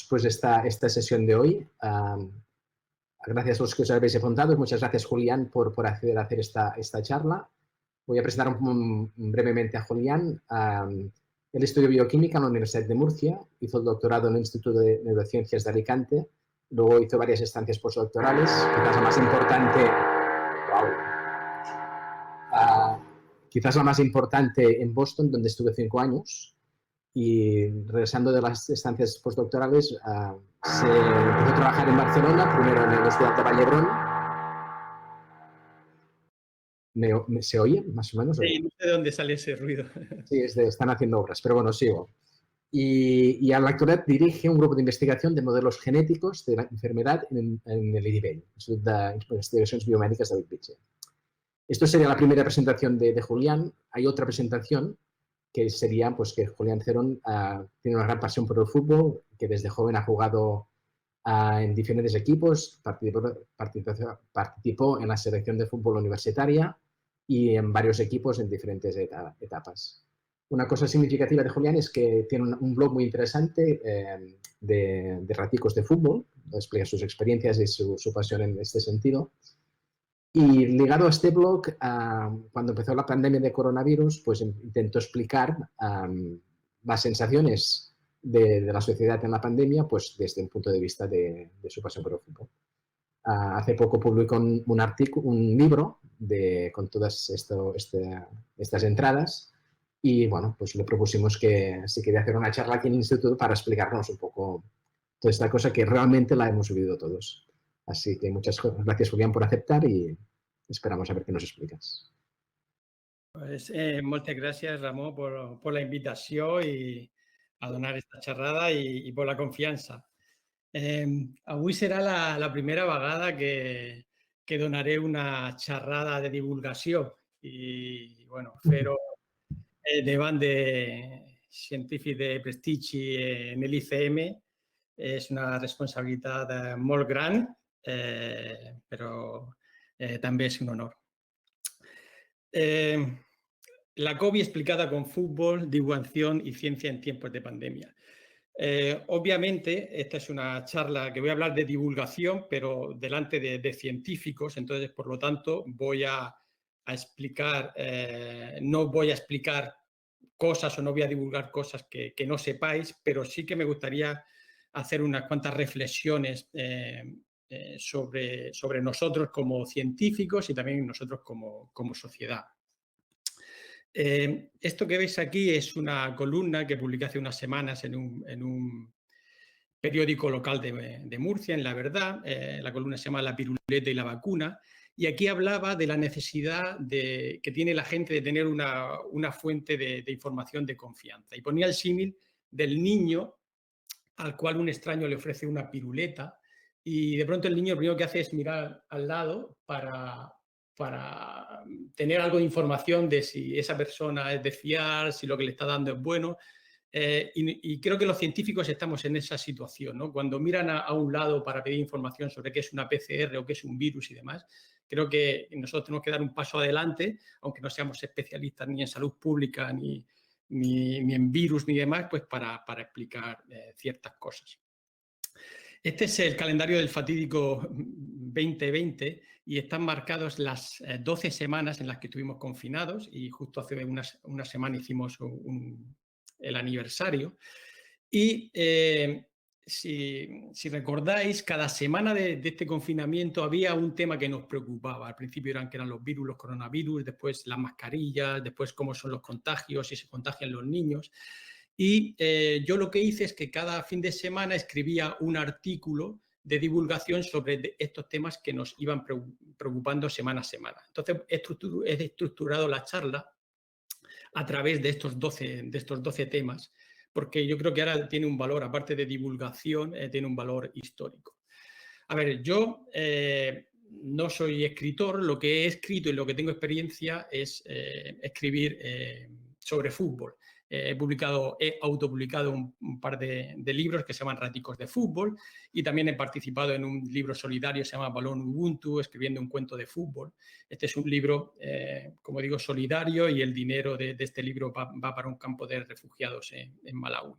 pues esta sesión de hoy. Gracias a los que os habéis apuntado. Muchas gracias, Julián, por acceder a hacer esta charla. Voy a presentar brevemente a Julián. Él estudió bioquímica en la Universidad de Murcia, hizo el doctorado en el Instituto de Neurociencias de Alicante, luego hizo varias estancias postdoctorales, quizás la más importante, quizás la más importante en Boston, donde estuve 5 años. Y regresando de las estancias postdoctorales, se empezó a trabajar en Barcelona, primero en la Universidad de Vallebrón. ¿Se oye más o menos? Sí, no sé de dónde sale ese ruido. Sí, están haciendo obras, pero bueno, sigo. Y a la actualidad dirige un grupo de investigación de modelos genéticos de la enfermedad en el IDIBEI, Institut d'Investigacions Biomèdiques de Bellvitge. Esto sería la primera presentación de Julián. Hay otra presentación que sería pues, que Julián Cerón tiene una gran pasión por el fútbol, que desde joven ha jugado en diferentes equipos, participó en la selección de fútbol universitaria y en varios equipos en diferentes etapas. Una cosa significativa de Julián es que tiene un blog muy interesante de raticos de fútbol, donde explica sus experiencias y su pasión en este sentido. Y ligado a este blog, cuando empezó la pandemia de coronavirus, pues intentó explicar las sensaciones de la sociedad en la pandemia, pues desde el punto de vista de su pasión por el fútbol. Hace poco publicó un libro con todas estas entradas y, bueno, pues le propusimos que si quería hacer una charla aquí en el instituto para explicarnos un poco toda esta cosa que realmente la hemos vivido todos. Así que muchas gracias, Julián, por aceptar y esperamos a ver qué nos explicas. Pues, moltes gràcies, Ramon, por la invitació i a donar esta xerrada i per la confiança. Avui serà la primera vegada que donaré una xerrada de divulgació i, bueno, fer-ho davant de científics de prestigi en l'ICM és una responsabilitat molt gran, però també és un honor. La COVID explicada con fútbol, divulgación y ciencia en tiempos de pandemia. Obviamente, esta es una charla que voy a hablar de divulgación, pero delante de científicos, entonces, por lo tanto, voy a explicar, no voy a explicar cosas o no voy a divulgar cosas que no sepáis, pero sí que me gustaría hacer unas cuantas reflexiones sobre nosotros como científicos y también nosotros como sociedad. Esto que veis aquí es una columna que publiqué hace unas semanas en un periódico local de Murcia, en La Verdad. La columna se llama La piruleta y la vacuna. Y aquí hablaba de la necesidad que tiene la gente de tener una fuente de información de confianza. Y ponía el símil del niño al cual un extraño le ofrece una piruleta y de pronto el niño lo primero que hace es mirar al lado para tener algo de información de si esa persona es de fiar, si lo que le está dando es bueno. Y creo que los científicos estamos en esa situación, ¿no? Cuando miran a un lado para pedir información sobre qué es una PCR o qué es un virus y demás, creo que nosotros tenemos que dar un paso adelante, aunque no seamos especialistas ni en salud pública ni en virus ni demás, pues para explicar ciertas cosas. Este es el calendario del fatídico 2020 y están marcados las 12 semanas en las que estuvimos confinados y justo hace una semana hicimos el aniversario. Y si recordáis, cada semana de este confinamiento había un tema que nos preocupaba. Al principio eran los virus, los coronavirus, después las mascarillas, después cómo son los contagios, si se contagian los niños. Y yo lo que hice es que cada fin de semana escribía un artículo de divulgación sobre estos temas que nos iban preocupando semana a semana. Entonces, he estructurado la charla a través de estos 12 temas, porque yo creo que ahora tiene un valor, aparte de divulgación, tiene un valor histórico. A ver, yo no soy escritor, lo que he escrito y lo que tengo experiencia es escribir sobre fútbol. He autopublicado un par de libros que se llaman Raticos de Fútbol y también he participado en un libro solidario que se llama Balón Ubuntu, escribiendo un cuento de fútbol. Este es un libro, como digo, solidario y el dinero de este libro va para un campo de refugiados en Malawi.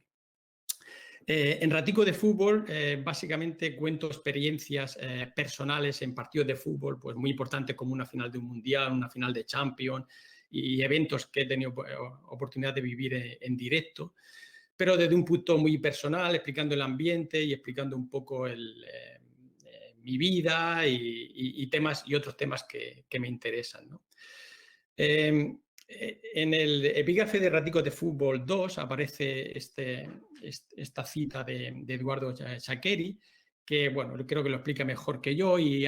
En Ratico de Fútbol, básicamente cuento experiencias personales en partidos de fútbol, pues muy importantes como una final de un mundial, una final de Champions y eventos que he tenido oportunidad de vivir en directo, pero desde un punto muy personal, explicando el ambiente y explicando un poco mi vida y temas y otros temas que me interesan, ¿no? En el epígrafe de Raticos de Fútbol 2 aparece esta cita de Eduardo Shaqiri, que bueno, creo que lo explica mejor que yo y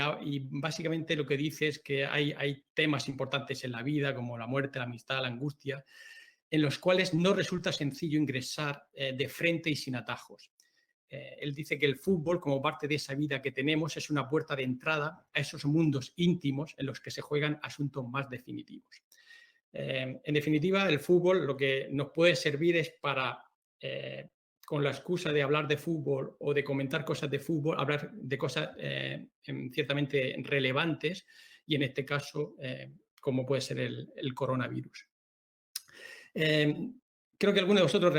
básicamente lo que dice es que hay temas importantes en la vida como la muerte, la amistad, la angustia, en los cuales no resulta sencillo ingresar de frente y sin atajos. Él dice que el fútbol, como parte de esa vida que tenemos, es una puerta de entrada a esos mundos íntimos en los que se juegan asuntos más definitivos. En definitiva, el fútbol lo que nos puede servir es para, con la excusa de hablar de fútbol o de comentar cosas de fútbol, hablar de cosas ciertamente relevantes y en este caso, como puede ser el coronavirus. Creo que algunos de vosotros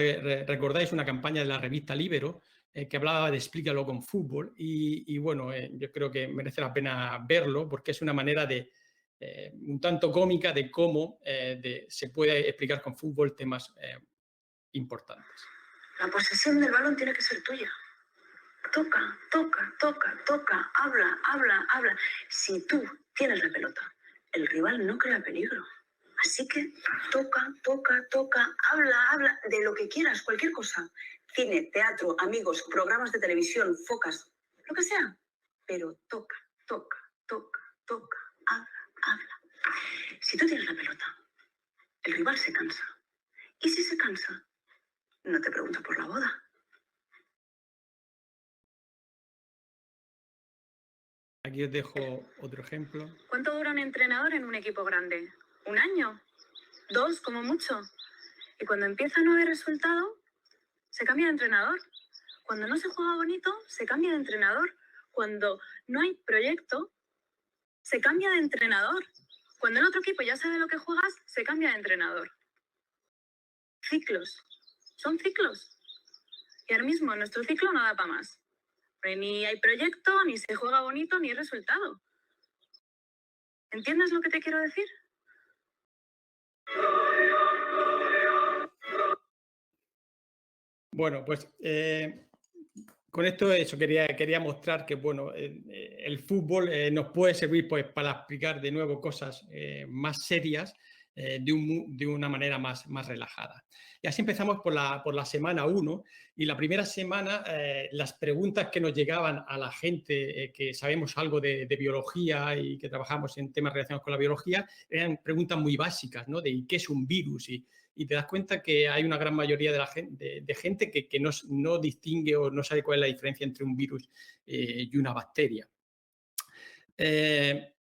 recordáis una campaña de la revista Libero que hablaba de explícalo con fútbol y bueno, yo creo que merece la pena verlo porque es una manera de un tanto cómica de cómo se puede explicar con fútbol temas importantes. La posesión del balón tiene que ser tuya. Toca, toca, toca, toca, habla, habla, habla. Si tú tienes la pelota, el rival no crea peligro. Así que toca, toca, toca, habla, habla, de lo que quieras, cualquier cosa. Cine, teatro, amigos, programas de televisión, focas, lo que sea. Pero toca, toca, toca, toca, habla, habla. Si tú tienes la pelota, el rival se cansa. Y si se cansa, no te pregunta por la boda. Aquí os dejo otro ejemplo. ¿Cuánto dura un entrenador en un equipo grande? ¿1 año? 2, como mucho. Y cuando empieza a no haber resultado, se cambia de entrenador. Cuando no se juega bonito, se cambia de entrenador. Cuando no hay proyecto, se cambia de entrenador. Cuando el otro equipo ya sabe lo que juegas, se cambia de entrenador. Ciclos. Son ciclos. Y ahora mismo nuestro ciclo no da para más. Ni hay proyecto, ni se juega bonito, ni hay resultado. ¿Entiendes lo que te quiero decir? Bueno, pues con esto eso quería mostrar que bueno, el fútbol nos puede servir pues, para explicar de nuevo cosas más serias de una manera más relajada. Y así empezamos por la semana 1 y la primera semana las preguntas que nos llegaban a la gente que sabemos algo de biología y que trabajamos en temas relacionados con la biología eran preguntas muy básicas, ¿no? De ¿qué es un virus? Y te das cuenta que hay una gran mayoría de gente que no distingue o no sabe cuál es la diferencia entre un virus y una bacteria.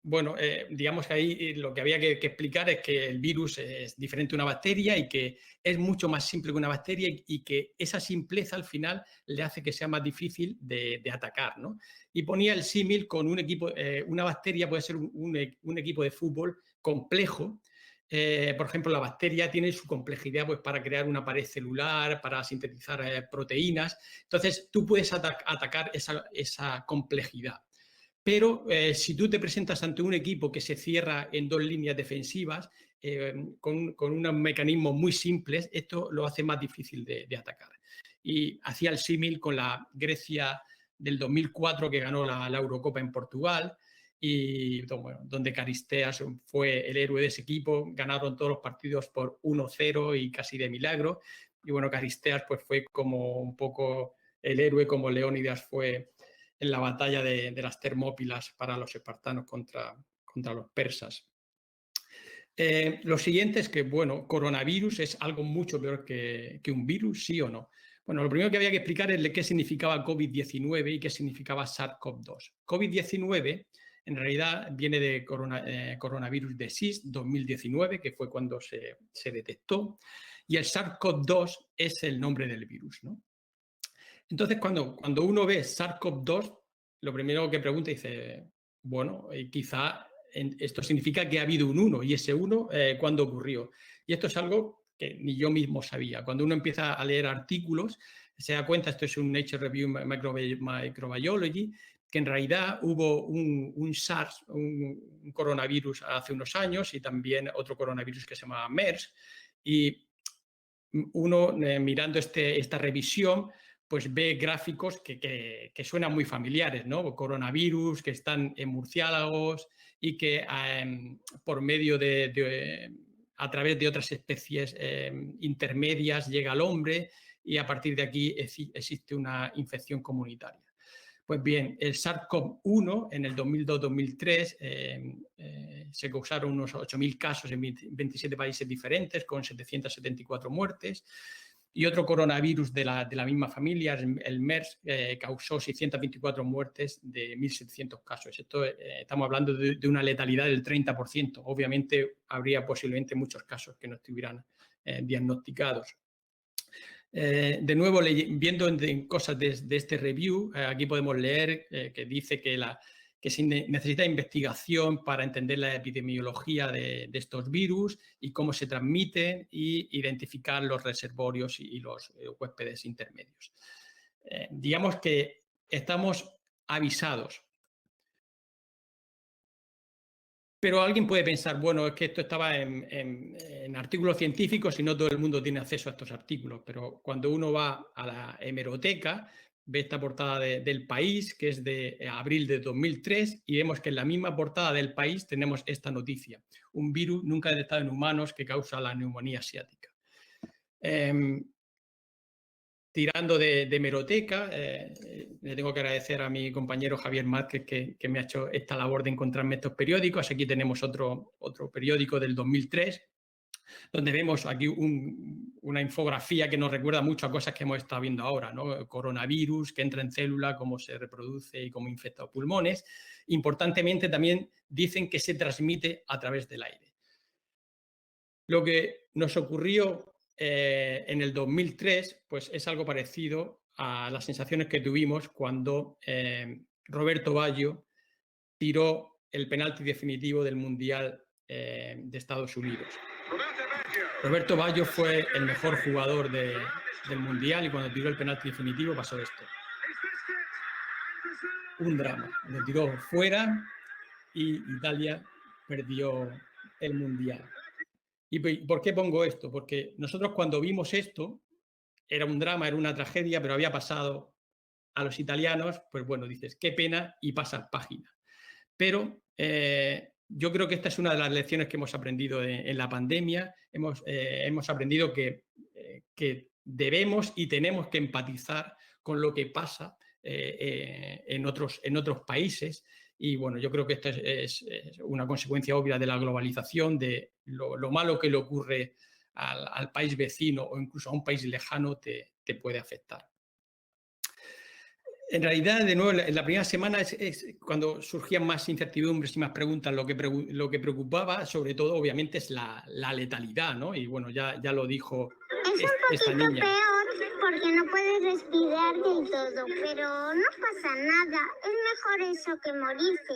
Bueno, digamos que ahí lo que había que explicar es que el virus es diferente a una bacteria y que es mucho más simple que una bacteria y que esa simpleza al final le hace que sea más difícil de atacar, ¿no? Y ponía el símil con un equipo, una bacteria puede ser un equipo de fútbol complejo. Por ejemplo, la bacteria tiene su complejidad pues, para crear una pared celular, para sintetizar proteínas. Entonces, tú puedes atacar esa complejidad. Pero si tú te presentas ante un equipo que se cierra en 2 líneas defensivas, con unos mecanismos muy simples, esto lo hace más difícil de atacar. Y hacía el símil con la Grecia del 2004 que ganó la Eurocopa en Portugal y bueno, donde Caristeas fue el héroe de ese equipo, ganaron todos los partidos por 1-0 y casi de milagro. Y bueno, Caristeas pues, fue como un poco el héroe, como Leónidas fue en la batalla de las Termópilas para los espartanos contra los persas. Lo siguiente es que, bueno, coronavirus es algo mucho peor que un virus, ¿sí o no? Bueno, lo primero que había que explicar es qué significaba COVID-19 y qué significaba SARS-CoV-2. COVID-19 en realidad viene de coronavirus disease 2019, que fue cuando se detectó, y el SARS-CoV-2 es el nombre del virus, ¿no? Entonces, cuando uno ve SARS-CoV-2, lo primero que pregunta dice, bueno, quizá esto significa que ha habido un 1, y ese 1, ¿cuándo ocurrió? Y esto es algo que ni yo mismo sabía. Cuando uno empieza a leer artículos, se da cuenta, esto es un Nature Review Microbiology, que en realidad hubo un SARS, un coronavirus hace unos años y también otro coronavirus que se llamaba MERS. Y uno, mirando esta revisión, pues ve gráficos que suenan muy familiares, ¿no? Coronavirus, que están en murciélagos y que por medio a través de otras especies intermedias llega al hombre y a partir de aquí existe una infección comunitaria. Pues bien, el SARS-CoV-1 en el 2002-2003 se causaron unos 8.000 casos en 27 países diferentes con 774 muertes. Y otro coronavirus de la misma familia, el MERS, causó 624 muertes de 1.700 casos. Esto, estamos hablando de una letalidad del 30%. Obviamente, habría posiblemente muchos casos que no estuvieran diagnosticados. De nuevo, viendo cosas de este review, aquí podemos leer que dice que se necesita investigación para entender la epidemiología de estos virus y cómo se transmiten y identificar los reservorios y los huéspedes intermedios. Digamos que estamos avisados. Pero alguien puede pensar, bueno, es que esto estaba en artículos científicos y no todo el mundo tiene acceso a estos artículos, pero cuando uno va a la hemeroteca, ve esta portada del País, que es de abril de 2003, y vemos que en la misma portada del País tenemos esta noticia, un virus nunca detectado en humanos que causa la neumonía asiática. Tirando de hemeroteca, le tengo que agradecer a mi compañero Javier Márquez que me ha hecho esta labor de encontrarme estos periódicos. Aquí tenemos otro periódico del 2003, donde vemos aquí una infografía que nos recuerda mucho a cosas que hemos estado viendo ahora, ¿no? Coronavirus, que entra en célula, cómo se reproduce y cómo infecta los pulmones. Importantemente también dicen que se transmite a través del aire. Lo que nos ocurrió en el 2003, pues es algo parecido a las sensaciones que tuvimos cuando Roberto Baggio tiró el penalti definitivo del Mundial de Estados Unidos. Roberto Baggio fue el mejor jugador del Mundial y cuando tiró el penalti definitivo pasó esto. Un drama. Lo tiró fuera y Italia perdió el Mundial. ¿Y por qué pongo esto? Porque nosotros cuando vimos esto, era un drama, era una tragedia, pero había pasado a los italianos, pues bueno, dices, qué pena y pasas página. Pero yo creo que esta es una de las lecciones que hemos aprendido en la pandemia. Hemos aprendido que debemos y tenemos que empatizar con lo que pasa en otros países. Y bueno, yo creo que esto es una consecuencia obvia de la globalización, de lo malo que le ocurre al país vecino o incluso a un país lejano te puede afectar. En realidad, de nuevo, en la primera semana es cuando surgían más incertidumbres y más preguntas. Lo que preocupaba, sobre todo, obviamente, es la letalidad, ¿no? Y bueno, ya lo dijo esta niña. Es un poquito peor porque no puedes respirar del todo, pero no pasa nada. Es mejor eso que morirse.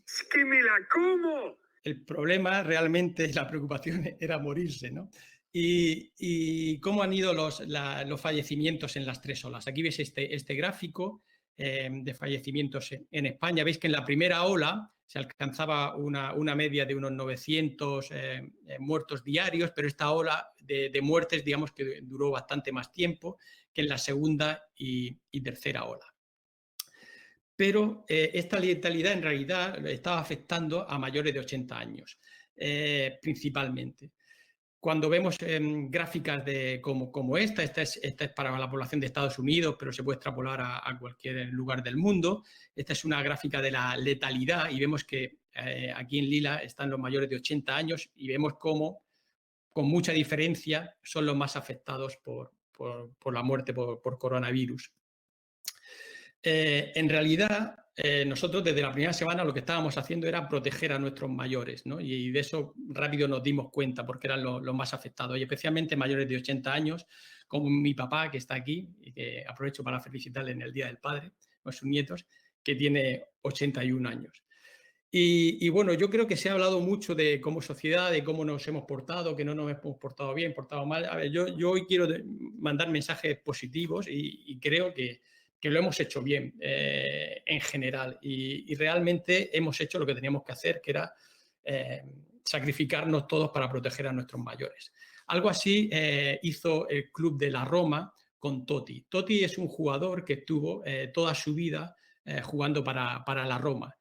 ¡Es que me la como! El problema, realmente, la preocupación era morirse, ¿no? Y cómo han ido los fallecimientos en las 3 olas. Aquí veis este gráfico de fallecimientos en España. Veis que en la primera ola se alcanzaba una media de unos 900 muertos diarios, pero esta ola de muertes, digamos que duró bastante más tiempo que en la segunda y tercera ola. Pero esta letalidad en realidad estaba afectando a mayores de 80 años, principalmente. Cuando vemos gráficas como esta es para la población de Estados Unidos, pero se puede extrapolar a cualquier lugar del mundo. Esta es una gráfica de la letalidad y vemos que aquí en lila están los mayores de 80 años y vemos cómo, con mucha diferencia, son los más afectados por la muerte por coronavirus. En realidad, nosotros desde la primera semana lo que estábamos haciendo era proteger a nuestros mayores, ¿no? Y de eso rápido nos dimos cuenta porque eran los más afectados y especialmente mayores de 80 años, como mi papá que está aquí y que aprovecho para felicitarle en el Día del Padre, con sus nietos, que tiene 81 años. Y bueno, yo creo que se ha hablado mucho de como sociedad, de cómo nos hemos portado, que no nos hemos portado bien, portado mal. A ver, yo hoy quiero mandar mensajes positivos y creo que lo hemos hecho bien en general. Y realmente hemos hecho lo que teníamos que hacer, que era sacrificarnos todos para proteger a nuestros mayores. Algo así hizo el club de la Roma con Totti. Totti es un jugador que estuvo toda su vida jugando para la Roma.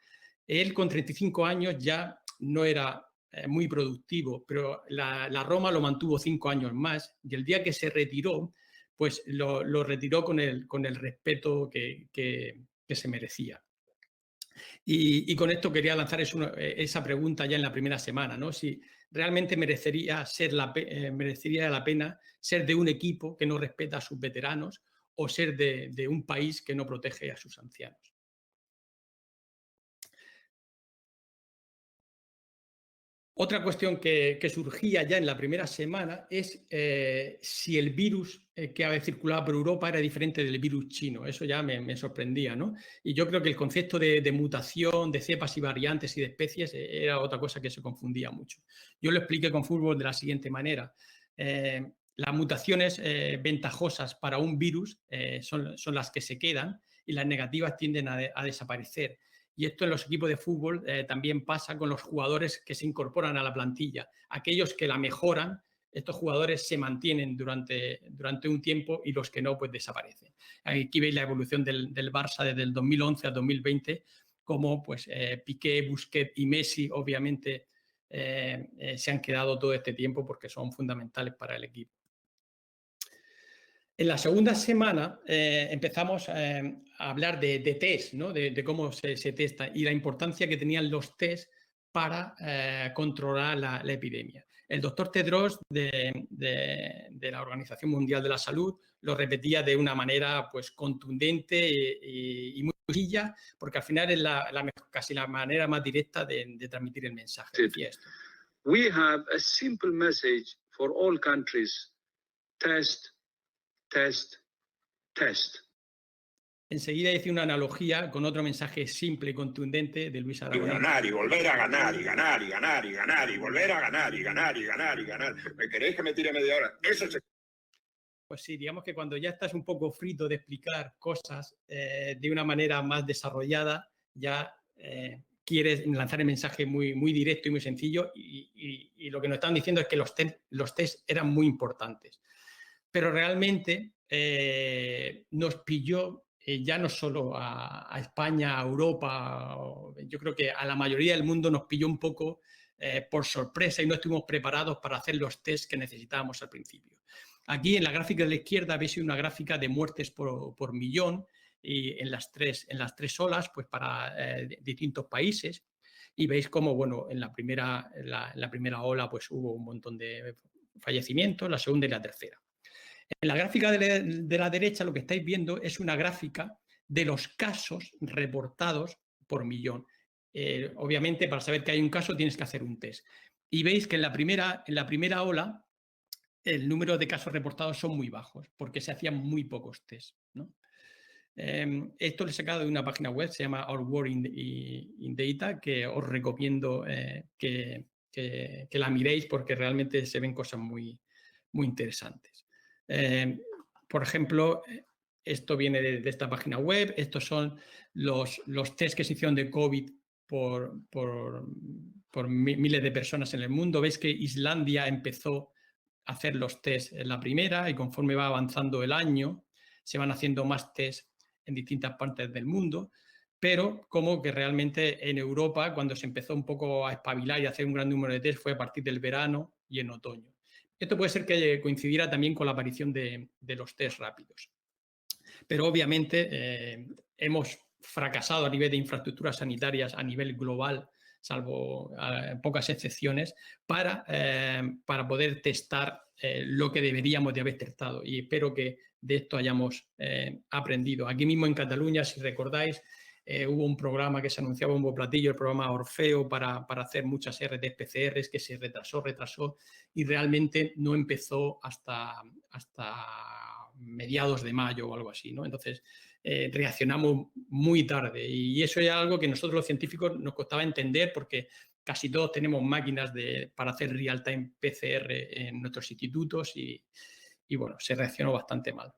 Él con 35 años ya no era muy productivo, pero la Roma lo mantuvo 5 años más y el día que se retiró, pues lo retiró con el respeto que se merecía. Y con esto quería lanzar esa pregunta ya en la primera semana, ¿no? Si realmente merecería la pena ser de un equipo que no respeta a sus veteranos o ser de un país que no protege a sus ancianos. Otra cuestión que surgía ya en la primera semana es si el virus que había circulado por Europa era diferente del virus chino. Eso ya me sorprendía, ¿no? Y yo creo que el concepto de mutación, de cepas y variantes y de especies era otra cosa que se confundía mucho. Yo lo expliqué con fútbol de la siguiente manera. Las mutaciones ventajosas para un virus son las que se quedan y las negativas tienden a desaparecer. Y esto en los equipos de fútbol también pasa con los jugadores que se incorporan a la plantilla. Aquellos que la mejoran, estos jugadores se mantienen durante un tiempo y los que no, pues desaparecen. Aquí veis la evolución del Barça desde el 2011 al 2020, como pues, Piqué, Busquets y Messi, obviamente, se han quedado todo este tiempo porque son fundamentales para el equipo. En la segunda semana empezamos a hablar de test, ¿no? de cómo se testa y la importancia que tenían los test para controlar la epidemia. El doctor Tedros de la Organización Mundial de la Salud lo repetía de una manera pues, contundente y muy sencilla, porque al final es casi la manera más directa de transmitir el mensaje. Decía esto. We have a simple message for all countries. Test. Test, test. Enseguida hice una analogía con otro mensaje simple y contundente de Luis Aragonés. Y ganar y volver a ganar y ganar y ganar y ganar y volver a ganar y ganar y ganar y ganar. ¿Me queréis que me tire media hora? Eso se... Pues sí, digamos que cuando ya estás un poco frito de explicar cosas de una manera más desarrollada, ya quieres lanzar el mensaje muy, muy directo y muy sencillo y lo que nos están diciendo es que los test eran muy importantes. Pero realmente nos pilló ya no solo a España, a Europa, yo creo que a la mayoría del mundo nos pilló un poco por sorpresa y no estuvimos preparados para hacer los test que necesitábamos al principio. Aquí en la gráfica de la izquierda veis una gráfica de muertes por millón y en las tres olas pues para distintos países y veis cómo bueno, en la primera ola pues hubo un montón de fallecimientos, la segunda y la tercera. En la gráfica de la derecha lo que estáis viendo es una gráfica de los casos reportados por millón. Obviamente, para saber que hay un caso tienes que hacer un test. Y veis que en la primera ola el número de casos reportados son muy bajos porque se hacían muy pocos test, ¿no? Esto lo he sacado de una página web, se llama Our War in Data, que os recomiendo que la miréis porque realmente se ven cosas muy, muy interesantes. Por ejemplo, esto viene de esta página web, estos son los test que se hicieron de COVID por miles de personas en el mundo. Veis que Islandia empezó a hacer los test en la primera y conforme va avanzando el año se van haciendo más test en distintas partes del mundo, pero como que realmente en Europa cuando se empezó un poco a espabilar y a hacer un gran número de test fue a partir del verano y en otoño. Esto puede ser que coincidiera también con la aparición de los test rápidos. Pero obviamente hemos fracasado a nivel de infraestructuras sanitarias a nivel global, salvo pocas excepciones, para poder testar lo que deberíamos de haber testado. Y espero que de esto hayamos aprendido. Aquí mismo en Cataluña, si recordáis, hubo un programa que se anunciaba un platillo, el programa Orfeo, para hacer muchas RT-PCRs que se retrasó y realmente no empezó hasta mediados de mayo o algo así, ¿no? Entonces, reaccionamos muy tarde y eso es algo que nosotros los científicos nos costaba entender porque casi todos tenemos máquinas para hacer real-time PCR en nuestros institutos y bueno, se reaccionó bastante mal.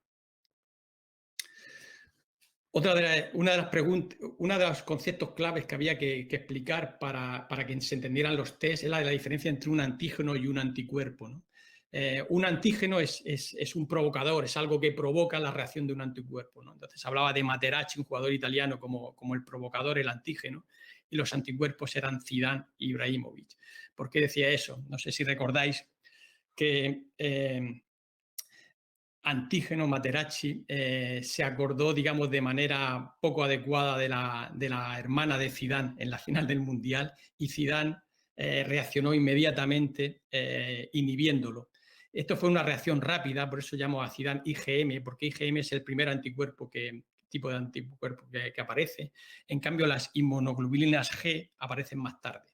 Uno de los conceptos claves que había que explicar para que se entendieran los test es la diferencia entre un antígeno y un anticuerpo, ¿no? Un antígeno es un provocador, es algo que provoca la reacción de un anticuerpo, ¿no? Entonces hablaba de Materazzi, un jugador italiano, como el provocador, el antígeno, y los anticuerpos eran Zidane y Ibrahimovic. ¿Por qué decía eso? No sé si recordáis que antígeno Materazzi se acordó, digamos, de manera poco adecuada de la hermana de Zidane en la final del Mundial y Zidane reaccionó inmediatamente inhibiéndolo. Esto fue una reacción rápida, por eso llamo a Zidane IgM, porque IgM es el primer tipo de anticuerpo que aparece. En cambio, las inmunoglobulinas G aparecen más tarde.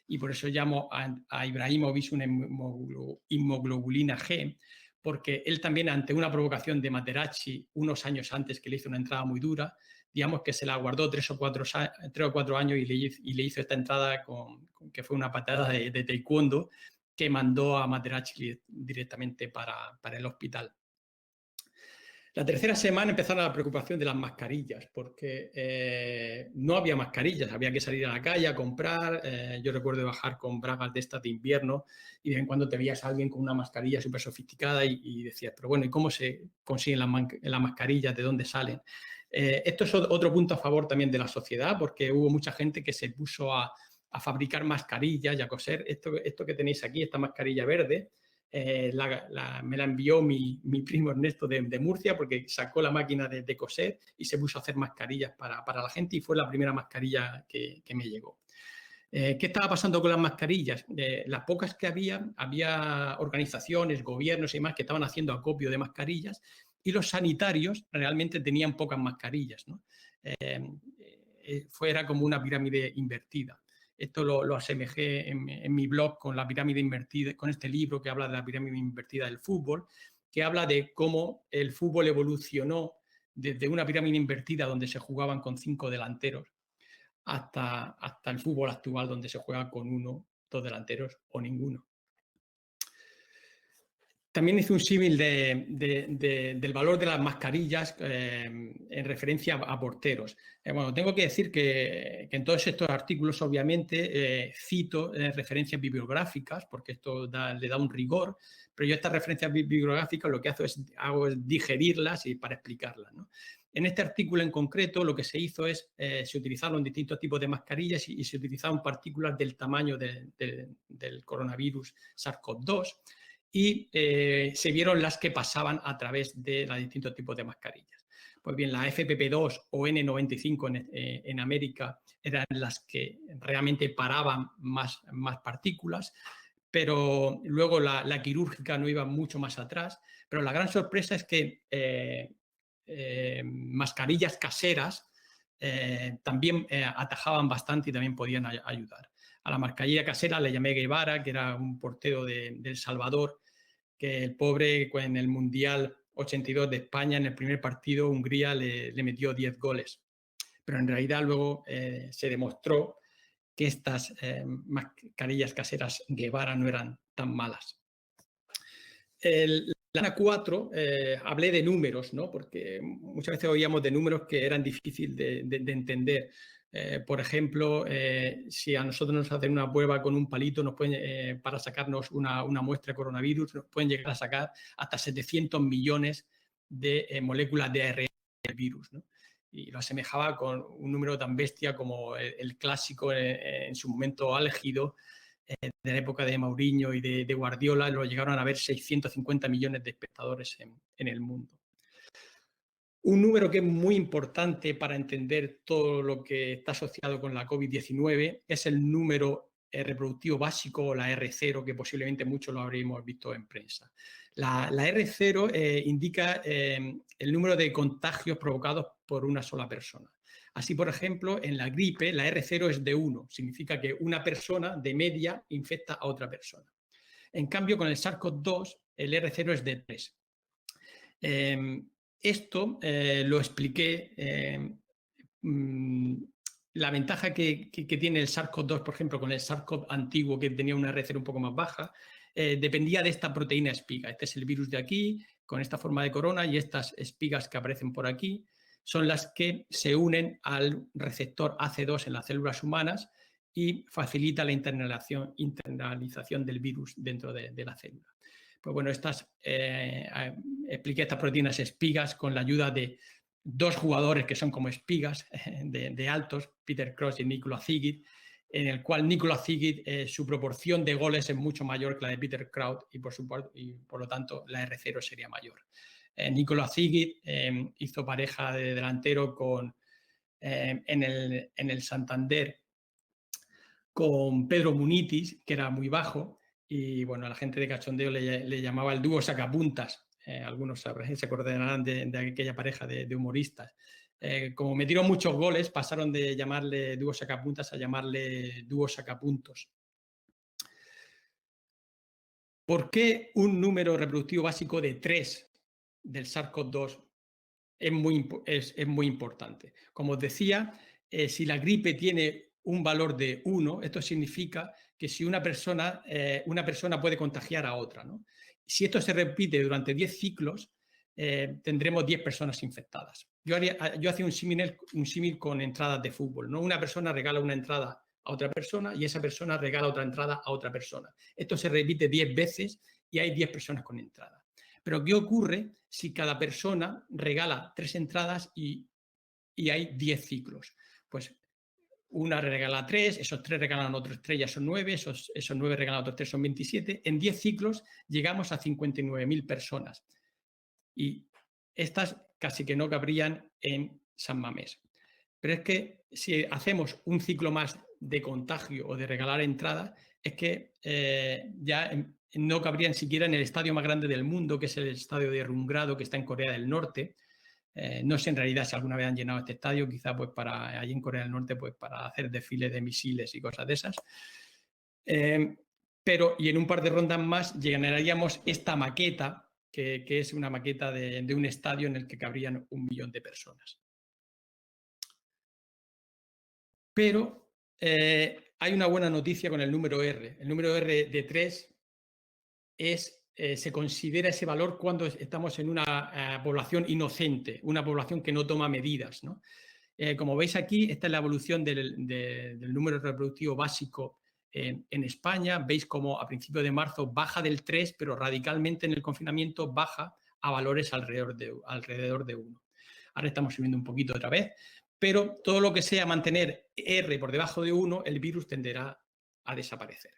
Y por eso llamo a Ibrahimovic una inmunoglobulina G, porque él también, ante una provocación de Materazzi unos años antes, que le hizo una entrada muy dura, digamos que se la guardó 3 o 4 años y le hizo esta entrada que fue una patada de taekwondo que mandó a Materazzi directamente para el hospital. La tercera semana empezaron la preocupación de las mascarillas, porque no había mascarillas, había que salir a la calle a comprar. Yo recuerdo bajar con bragas de estas de invierno y de vez en cuando te veías a alguien con una mascarilla súper sofisticada y decías, pero bueno, ¿y cómo se consiguen las mascarillas? ¿De dónde salen? Esto es otro punto a favor también de la sociedad, porque hubo mucha gente que se puso a fabricar mascarillas y a coser. Esto que tenéis aquí, esta mascarilla verde, me la envió mi primo Ernesto de Murcia, porque sacó la máquina de coser y se puso a hacer mascarillas para la gente y fue la primera mascarilla que me llegó. ¿Qué estaba pasando con las mascarillas? Las pocas que había organizaciones, gobiernos y demás que estaban haciendo acopio de mascarillas y los sanitarios realmente tenían pocas mascarillas, ¿no? Era como una pirámide invertida. Esto lo asemejé en mi blog con la pirámide invertida, con este libro que habla de la pirámide invertida del fútbol, que habla de cómo el fútbol evolucionó desde una pirámide invertida donde se jugaban con 5 delanteros hasta el fútbol actual donde se juega con 1, 2 delanteros o ninguno. También hice un símil del valor de las mascarillas en referencia a porteros. Bueno, tengo que decir que en todos estos artículos, obviamente, cito referencias bibliográficas, porque esto le da un rigor, pero yo estas referencias bibliográficas lo que hago es digerirlas y para explicarlas, ¿no? En este artículo en concreto, lo que se hizo es, se utilizaron distintos tipos de mascarillas y se utilizaron partículas del tamaño del coronavirus SARS-CoV-2, y se vieron las que pasaban a través de los distintos tipos de mascarillas. Pues bien, la FFP2 o N95 en América eran las que realmente paraban más partículas, pero luego la quirúrgica no iba mucho más atrás. Pero la gran sorpresa es que mascarillas caseras también atajaban bastante y también podían ayudar. A la mascarilla casera le llamé Guevara, que era un portero de El Salvador, que el pobre en el Mundial 82 de España, en el primer partido, Hungría le metió 10 goles. Pero en realidad luego se demostró que estas mascarillas caseras Guevara no eran tan malas. La semana 4 hablé de números, ¿no? Porque muchas veces oíamos de números que eran difíciles de entender. Por ejemplo, si a nosotros nos hacen una prueba con un palito para sacarnos una muestra de coronavirus, nos pueden llegar a sacar hasta 700 millones de moléculas de ARN del virus, ¿no? Y lo asemejaba con un número tan bestia como el clásico en su momento álgido de la época de Mourinho y de Guardiola. Lo llegaron a ver 650 millones de espectadores en el mundo. Un número que es muy importante para entender todo lo que está asociado con la COVID-19 es el número reproductivo básico, o la R0, que posiblemente muchos lo habremos visto en prensa. La R0 indica el número de contagios provocados por una sola persona. Así, por ejemplo, en la gripe, la R0 es de 1, significa que una persona de media infecta a otra persona. En cambio, con el SARS-CoV-2, el R0 es de 3. Esto lo expliqué. La ventaja que tiene el SARS-CoV-2, por ejemplo, con el SARS-CoV antiguo, que tenía una R0 un poco más baja, dependía de esta proteína espiga. Este es el virus de aquí, con esta forma de corona, y estas espigas que aparecen por aquí son las que se unen al receptor AC2 en las células humanas y facilita la internalización del virus dentro de la célula. Pues bueno, expliqué estas proteínas espigas con la ayuda de dos jugadores que son como espigas de altos, Peter Cross y Nikola Zigid, en el cual Nikola Zigid, su proporción de goles es mucho mayor que la de Peter Crouch y por lo tanto la R0 sería mayor. Nikola Zigid hizo pareja de delantero en el Santander con Pedro Munitis, que era muy bajo, y bueno, a la gente de cachondeo le llamaba el dúo sacapuntas. Algunos se acordarán de aquella pareja de humoristas. Como metieron muchos goles, pasaron de llamarle dúo sacapuntas a llamarle dúo sacapuntos. ¿Por qué un número reproductivo básico de 3 del SARS-CoV-2 es muy importante? Como os decía, si la gripe tiene un valor de 1, esto significa que si una persona puede contagiar a otra, ¿no? Si esto se repite durante 10 ciclos, tendremos 10 personas infectadas. Yo hacía un símil con entradas de fútbol, ¿no? Una persona regala una entrada a otra persona y esa persona regala otra entrada a otra persona. Esto se repite 10 veces y hay 10 personas con entrada. Pero ¿qué ocurre si cada persona regala 3 entradas y hay 10 ciclos? Pues una regala 3, esos 3 regalan otros 3, ya son 9, esos 9 regalan otros 3, son 27. En 10 ciclos llegamos a 59.000 personas. Y estas casi que no cabrían en San Mamés. Pero es que si hacemos un ciclo más de contagio o de regalar entradas, es que ya no cabrían siquiera en el estadio más grande del mundo, que es el estadio de Rungrado, que está en Corea del Norte. No sé en realidad si alguna vez han llenado este estadio, quizá pues allí en Corea del Norte pues para hacer desfiles de misiles y cosas de esas. Pero y en un par de rondas más llenaríamos esta maqueta, que es una maqueta de un estadio en el que cabrían 1 millón de personas. Pero hay una buena noticia con el número R. El número R de 3 se considera ese valor cuando estamos en una población inocente, una población que no toma medidas, ¿no? Como veis aquí, esta es la evolución del número reproductivo básico en España. Veis como a principios de marzo baja del 3, pero radicalmente en el confinamiento baja a valores alrededor de 1. Ahora estamos subiendo un poquito otra vez, pero todo lo que sea mantener R por debajo de 1, el virus tenderá a desaparecer.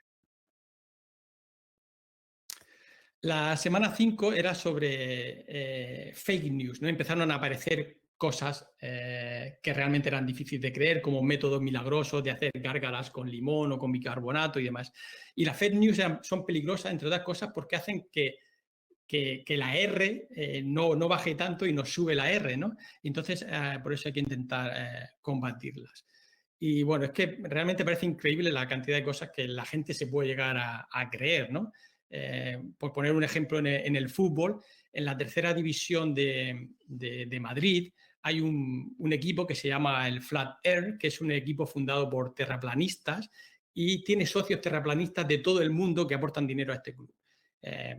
La semana 5 era sobre fake news, ¿no? Empezaron a aparecer cosas que realmente eran difíciles de creer, como métodos milagrosos de hacer gárgaras con limón o con bicarbonato y demás. Y las fake news son peligrosas, entre otras cosas, porque hacen que la R no baje tanto y nos sube la R, ¿no? Entonces, por eso hay que intentar combatirlas. Y bueno, es que realmente parece increíble la cantidad de cosas que la gente se puede llegar a creer, ¿no? Por poner un ejemplo en el fútbol, en la tercera división de Madrid hay un equipo que se llama el Flat Earth, que es un equipo fundado por terraplanistas y tiene socios terraplanistas de todo el mundo que aportan dinero a este club.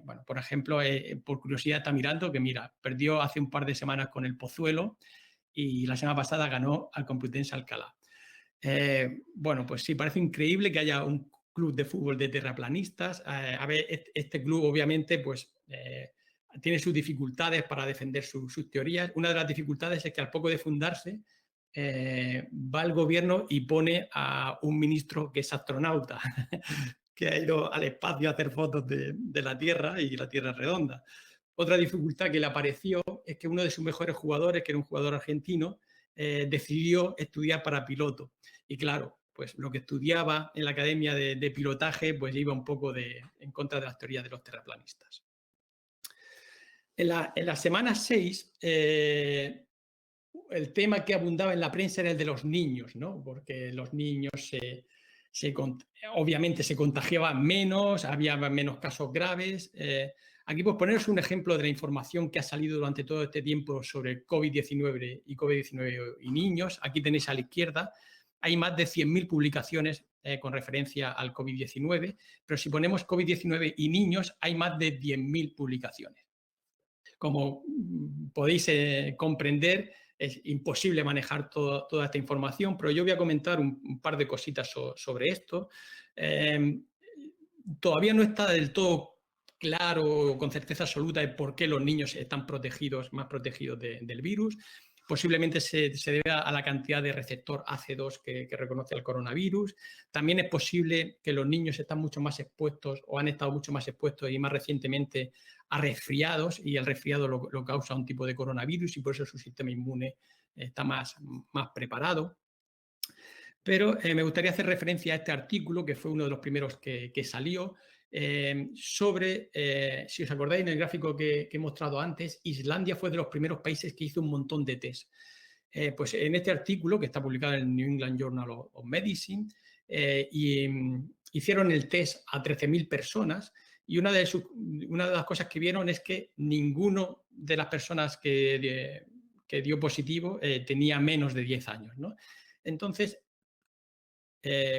Bueno, por ejemplo, por curiosidad está mirando que, mira, perdió hace un par de semanas con el Pozuelo y la semana pasada ganó al Complutense Alcalá. Bueno, pues sí, parece increíble que haya un club de fútbol de terraplanistas. A ver, este club obviamente pues tiene sus dificultades para defender sus teorías. Una de las dificultades es que al poco de fundarse va el gobierno y pone a un ministro que es astronauta, que ha ido al espacio a hacer fotos de la Tierra y la Tierra es redonda. Otra dificultad que le apareció es que uno de sus mejores jugadores, que era un jugador argentino, decidió estudiar para piloto. Y claro, pues lo que estudiaba en la academia de pilotaje pues iba un poco en contra de las teorías de los terraplanistas. En la semana 6, el tema que abundaba en la prensa era el de los niños, ¿no? Porque los niños obviamente se contagiaban menos, había menos casos graves. Aquí por poneros un ejemplo de la información que ha salido durante todo este tiempo sobre COVID-19 y COVID-19 y niños, aquí tenéis a la izquierda, hay más de 100.000 publicaciones con referencia al COVID-19, pero si ponemos COVID-19 y niños, hay más de 10.000 publicaciones. Como podéis comprender, es imposible manejar toda esta información, pero yo voy a comentar un par de cositas sobre esto. Todavía no está del todo claro, con certeza absoluta, de por qué los niños están más protegidos del virus. Posiblemente se debe a la cantidad de receptor AC2 que reconoce el coronavirus. También es posible que los niños están mucho más expuestos o han estado mucho más expuestos y más recientemente a resfriados, y el resfriado lo causa un tipo de coronavirus y por eso su sistema inmune está más preparado. Pero me gustaría hacer referencia a este artículo, que fue uno de los primeros que salió, sobre, si os acordáis en el gráfico que he mostrado antes, Islandia fue de los primeros países que hizo un montón de test. Pues en este artículo, que está publicado en el New England Journal of Medicine, hicieron el test a 13.000 personas y una de las cosas que vieron es que ninguno de las personas que dio positivo tenía menos de 10 años, ¿no? Entonces,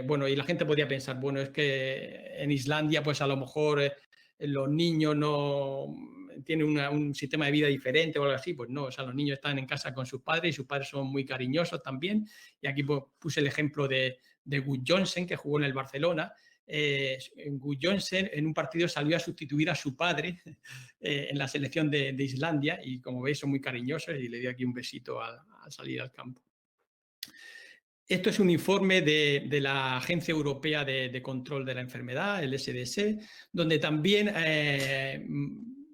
bueno, y la gente podía pensar, bueno, es que en Islandia pues a lo mejor los niños no tienen un sistema de vida diferente o algo así. Pues no, o sea, los niños están en casa con sus padres y sus padres son muy cariñosos también. Y aquí pues, puse el ejemplo de Gudjohnsen, que jugó en el Barcelona. Gudjohnsen en un partido salió a sustituir a su padre en la selección de Islandia y como veis son muy cariñosos y le dio aquí un besito al salir al campo. Esto es un informe de la Agencia Europea de Control de la Enfermedad, el SDC, donde también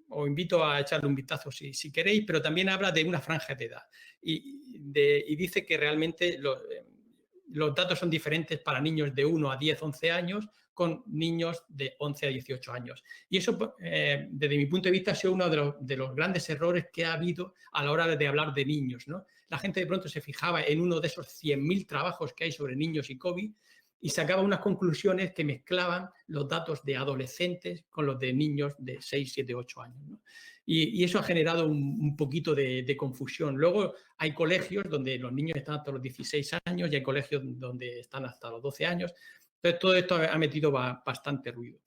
os invito a echarle un vistazo si queréis, pero también habla de una franja de edad y dice que realmente los datos son diferentes para niños de 1 a 10, 11 años con niños de 11 a 18 años. Y eso, desde mi punto de vista, ha sido uno de los grandes errores que ha habido a la hora de hablar de niños, ¿no? La gente de pronto se fijaba en uno de esos 100.000 trabajos que hay sobre niños y COVID y sacaba unas conclusiones que mezclaban los datos de adolescentes con los de niños de 6, 7, 8 años, ¿no? Y eso ha generado un poquito de confusión. Luego hay colegios donde los niños están hasta los 16 años y hay colegios donde están hasta los 12 años. Entonces, todo esto ha metido bastante ruido.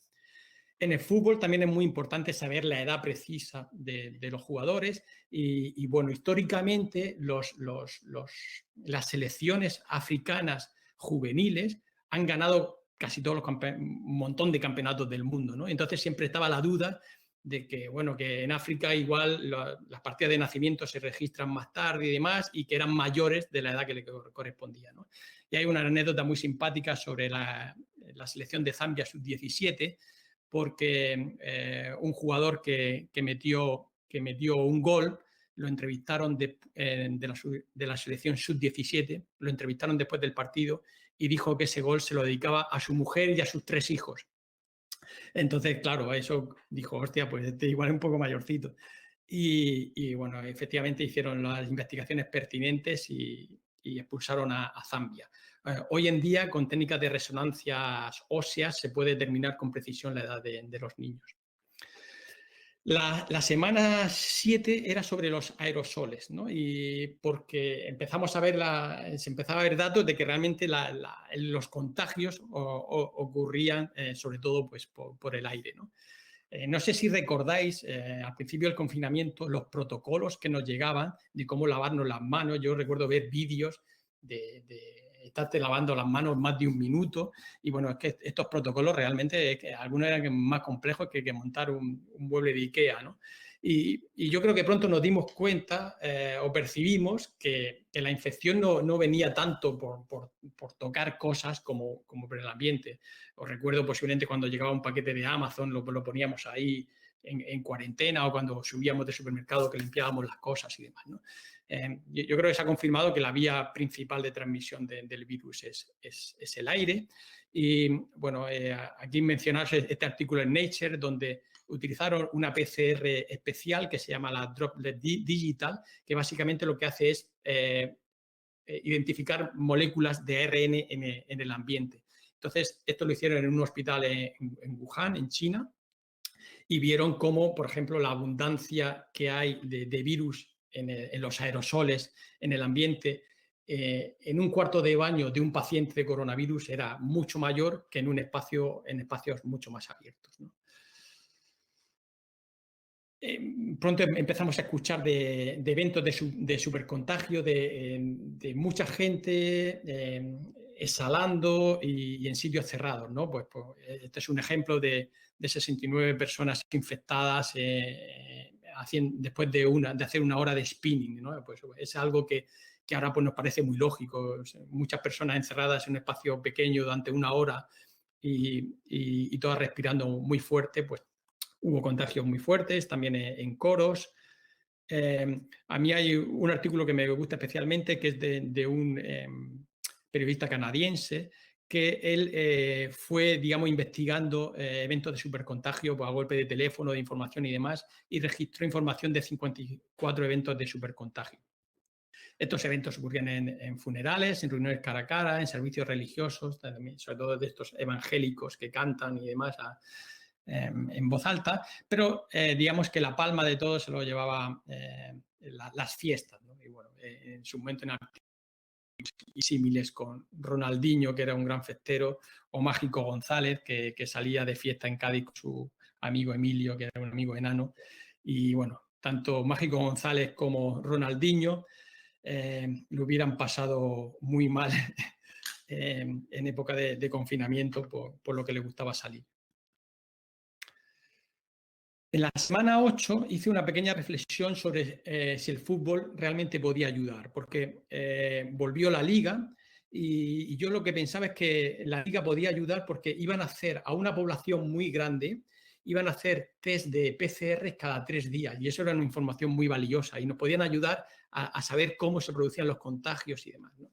En el fútbol también es muy importante saber la edad precisa de los jugadores y bueno, históricamente las selecciones africanas juveniles han ganado casi todos un montón de campeonatos del mundo, ¿no? Entonces siempre estaba la duda de que, bueno, que en África igual las partidas de nacimiento se registran más tarde y demás y que eran mayores de la edad que le correspondía, ¿no? Y hay una anécdota muy simpática sobre la selección de Zambia sub-17, porque un jugador que metió un gol, lo entrevistaron de la selección sub-17, lo entrevistaron después del partido y dijo que ese gol se lo dedicaba a su mujer y a sus 3 hijos. Entonces, claro, a eso dijo, hostia, pues este igual es un poco mayorcito. Y bueno, efectivamente hicieron las investigaciones pertinentes y expulsaron a Zambia. Hoy en día, con técnicas de resonancias óseas, se puede determinar con precisión la edad de los niños. La semana 7 era sobre los aerosoles, ¿no? Y porque empezamos a ver se empezaba a ver datos de que realmente los contagios ocurrían sobre todo pues, por el aire, ¿no? No sé si recordáis al principio del confinamiento los protocolos que nos llegaban de cómo lavarnos las manos. Yo recuerdo ver vídeos de estarte lavando las manos más de 1 minuto y bueno, es que estos protocolos realmente algunos eran más complejos que montar un mueble de Ikea, ¿no? Y yo creo que pronto nos dimos cuenta o percibimos que la infección no venía tanto por tocar cosas como por el ambiente. Os recuerdo posiblemente cuando llegaba un paquete de Amazon, lo poníamos ahí en cuarentena o cuando subíamos de supermercado que limpiábamos las cosas y demás, ¿no? Yo creo que se ha confirmado que la vía principal de transmisión del virus es el aire. Y bueno, aquí mencionaros este artículo en Nature donde utilizaron una PCR especial que se llama la Droplet Digital, que básicamente lo que hace es identificar moléculas de ARN en el ambiente. Entonces, esto lo hicieron en un hospital en Wuhan, en China. y vieron cómo, por ejemplo, la abundancia que hay de virus en los aerosoles, en el ambiente, en un cuarto de baño de un paciente de coronavirus era mucho mayor que en espacios mucho más abiertos, ¿no? Pronto empezamos a escuchar de eventos de supercontagio, de mucha gente exhalando y en sitios cerrados, ¿no? Pues este es un ejemplo de 69 personas infectadas después de hacer una hora de spinning, ¿no? Pues es algo que ahora pues, nos parece muy lógico. Muchas personas encerradas en un espacio pequeño durante una hora y todas respirando muy fuerte, pues hubo contagios muy fuertes, también en coros. A mí hay un artículo que me gusta especialmente, que es de un periodista canadiense, que él fue, digamos, investigando eventos de supercontagio pues, a golpe de teléfono, de información y demás, y registró información de 54 eventos de supercontagio. Estos eventos ocurrían en funerales, en reuniones cara a cara, en servicios religiosos, también, sobre todo de estos evangélicos que cantan y demás en voz alta, pero digamos que la palma de todo se lo llevaba las fiestas, ¿no? Y bueno, en su momento en y símiles con Ronaldinho, que era un gran festero, o Mágico González, que salía de fiesta en Cádiz con su amigo Emilio, que era un amigo enano. Y bueno, tanto Mágico González como Ronaldinho lo hubieran pasado muy mal en época de confinamiento por lo que le gustaba salir. En la semana 8 hice una pequeña reflexión sobre si el fútbol realmente podía ayudar, porque volvió la liga y yo lo que pensaba es que la liga podía ayudar porque iban a hacer a una población muy grande, iban a hacer test de PCR cada 3 días y eso era una información muy valiosa y nos podían ayudar a saber cómo se producían los contagios y demás, ¿no?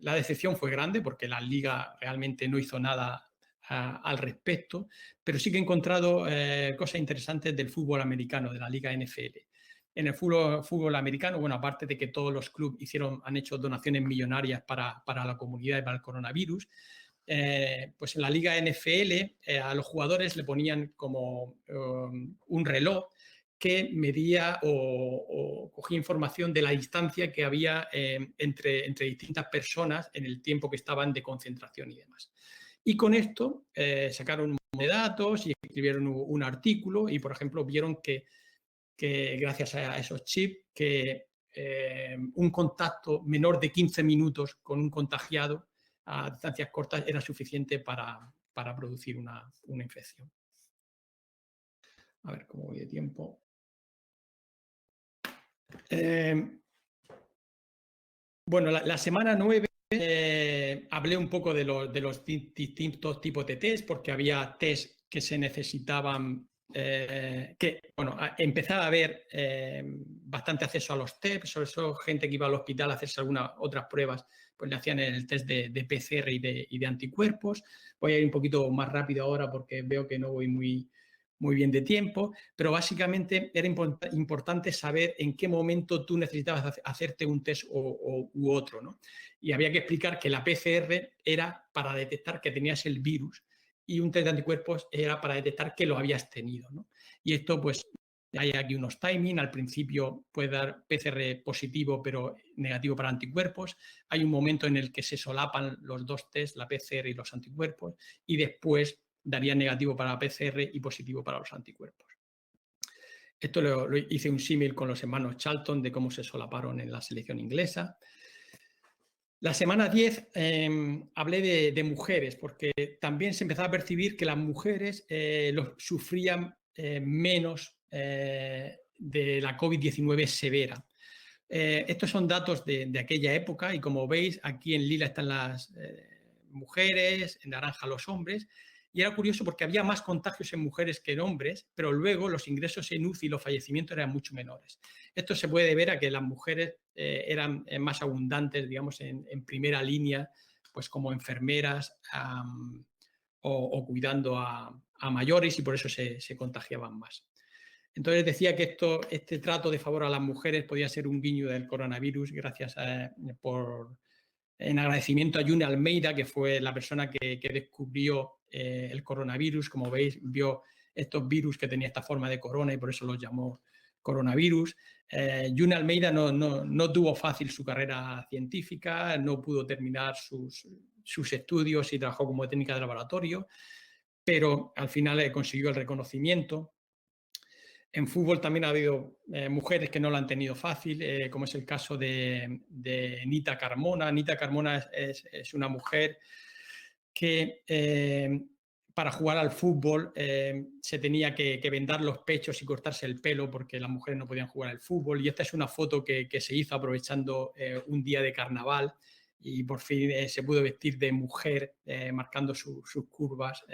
La decepción fue grande porque la liga realmente no hizo nada al respecto, pero sí que he encontrado cosas interesantes del fútbol americano, de la liga NFL. En el fútbol americano, bueno, aparte de que todos los clubes han hecho donaciones millonarias para la comunidad y para el coronavirus, pues en la liga NFL a los jugadores le ponían como un reloj que medía o cogía información de la distancia que había entre distintas personas en el tiempo que estaban de concentración y demás. Y con esto sacaron un montón de datos y escribieron un artículo y, por ejemplo, vieron que gracias a esos chips, que un contacto menor de 15 minutos con un contagiado a distancias cortas era suficiente para producir una infección. A ver cómo voy de tiempo. Bueno, la semana 9 hablé un poco de los distintos tipos de test, porque había test que se necesitaban, empezaba a haber bastante acceso a los test, sobre todo gente que iba al hospital a hacerse algunas otras pruebas, pues le hacían el test de PCR y de anticuerpos. Voy a ir un poquito más rápido ahora porque veo que no voy muy bien de tiempo, pero básicamente era importante saber en qué momento tú necesitabas hacerte un test u otro, ¿no? Y había que explicar que la PCR era para detectar que tenías el virus y un test de anticuerpos era para detectar que lo habías tenido, ¿no? Y esto, pues, hay aquí unos timing. Al principio puede dar PCR positivo, pero negativo para anticuerpos. Hay un momento en el que se solapan los dos tests, la PCR y los anticuerpos, y después daría negativo para la PCR y positivo para los anticuerpos. Esto lo hice un símil con los hermanos Charlton de cómo se solaparon en la selección inglesa. La semana 10 hablé de mujeres, porque también se empezaba a percibir que las mujeres sufrían menos de la COVID-19 severa. Estos son datos de aquella época y como veis aquí en lila están las mujeres, en naranja los hombres. Y era curioso porque había más contagios en mujeres que en hombres, pero luego los ingresos en UCI y los fallecimientos eran mucho menores. Esto se puede ver a que las mujeres eran más abundantes, digamos, en primera línea, pues como enfermeras o cuidando a mayores y por eso se contagiaban más. Entonces decía que este trato de favor a las mujeres podía ser un guiño del coronavirus gracias en agradecimiento a June Almeida, que fue la persona que descubrió el coronavirus. Como veis, vio estos virus que tenía esta forma de corona y por eso los llamó coronavirus. June Almeida no tuvo fácil su carrera científica, no pudo terminar sus estudios y trabajó como técnica de laboratorio, pero al final consiguió el reconocimiento. En fútbol también ha habido mujeres que no lo han tenido fácil, como es el caso de Nita Carmona. Nita Carmona es una mujer que para jugar al fútbol se tenía que vendar los pechos y cortarse el pelo porque las mujeres no podían jugar al fútbol. Y esta es una foto que se hizo aprovechando un día de carnaval y por fin se pudo vestir de mujer marcando sus curvas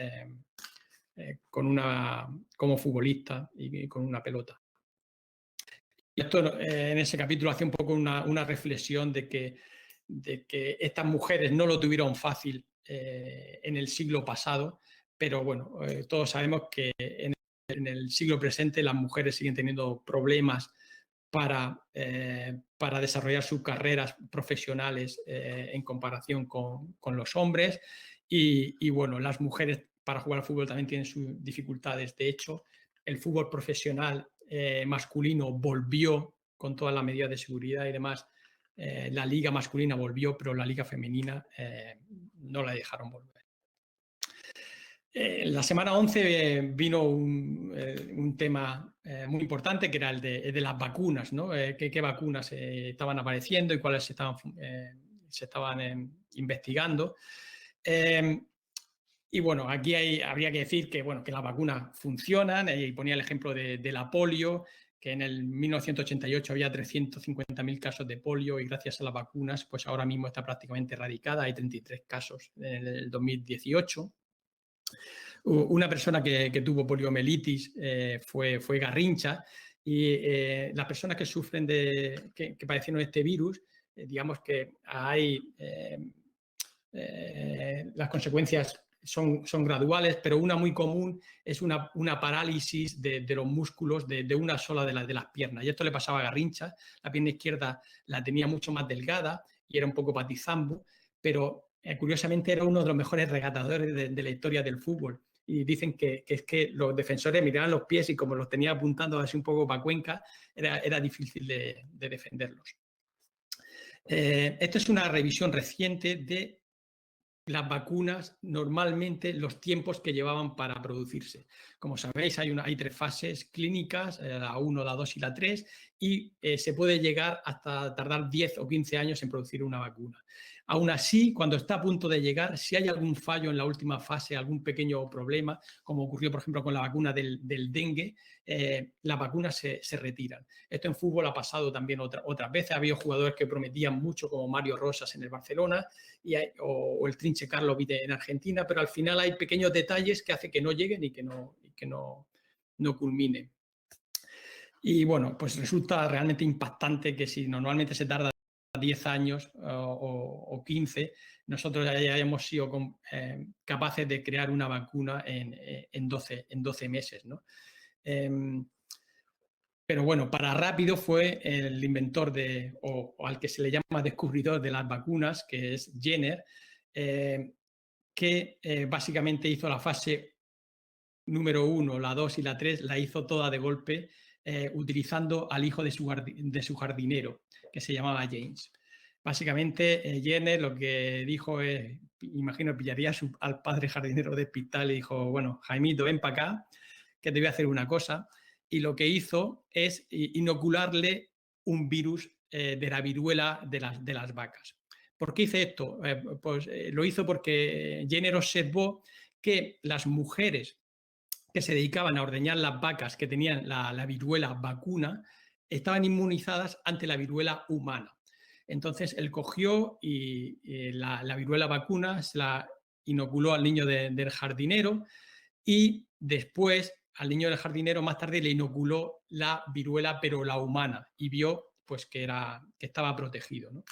como futbolista y con una pelota. Y esto en ese capítulo hace un poco una reflexión de que estas mujeres no lo tuvieron fácil en el siglo pasado, pero bueno, todos sabemos que en el siglo presente las mujeres siguen teniendo problemas para desarrollar sus carreras profesionales en comparación con los hombres y bueno, las mujeres para jugar al fútbol también tienen sus dificultades. De hecho, el fútbol profesional masculino volvió con todas las medidas de seguridad y demás. La liga masculina volvió, pero la liga femenina no la dejaron volver. La semana 11 vino un tema muy importante que era el de las vacunas, ¿no? ¿Qué vacunas estaban apareciendo y cuáles se estaban investigando? Y bueno, aquí habría que decir que las vacunas funcionan y ponía el ejemplo de la polio, que en el 1988 había 350.000 casos de polio y gracias a las vacunas pues ahora mismo está prácticamente erradicada, hay 33 casos en el 2018. Una persona que tuvo poliomielitis fue Garrincha y las personas que sufren que padecieron este virus, digamos que hay las consecuencias son graduales, pero una muy común es una parálisis de los músculos de una sola de las piernas. Y esto le pasaba a Garrincha. La pierna izquierda la tenía mucho más delgada y era un poco patizambo, pero curiosamente era uno de los mejores regatadores de la historia del fútbol. Y dicen que es que los defensores miraban los pies y como los tenía apuntando así un poco para Cuenca, era difícil de defenderlos. Esta es una revisión reciente de las vacunas, normalmente los tiempos que llevaban para producirse. Como sabéis, hay 3 fases clínicas, la 1, la 2 y la 3, y se puede llegar hasta tardar 10 o 15 años en producir una vacuna. Aún así, cuando está a punto de llegar, si hay algún fallo en la última fase, algún pequeño problema, como ocurrió, por ejemplo, con la vacuna del dengue, las vacunas se retiran. Esto en fútbol ha pasado también otras veces. Ha habido jugadores que prometían mucho, como Mario Rosas en el Barcelona o el Trinche Karlovic en Argentina, pero al final hay pequeños detalles que hacen que no lleguen y que no culminen. Y bueno, pues resulta realmente impactante que si normalmente se tarda 10 años o 15, nosotros ya hayamos sido capaces de crear una vacuna en 12 meses, ¿no? Pero bueno, para rápido fue el inventor o al que se le llama descubridor de las vacunas, que es Jenner, que básicamente hizo la fase número 1, la 2 y la 3, la hizo toda de golpe utilizando al hijo de su jardinero, que se llamaba James. Básicamente, Jenner lo que dijo es, imagino, pillaría al padre jardinero despistado y dijo, bueno, Jaimito, ven para acá, que te voy a hacer una cosa. Y lo que hizo es inocularle un virus de la viruela de las vacas. ¿Por qué hice esto? Lo hizo porque Jenner observó que las mujeres que se dedicaban a ordeñar las vacas que tenían la viruela vacuna estaban inmunizadas ante la viruela humana. Entonces él cogió y la viruela vacuna se la inoculó al niño del jardinero y después al niño del jardinero más tarde le inoculó la viruela pero la humana y vio pues que estaba protegido, ¿no?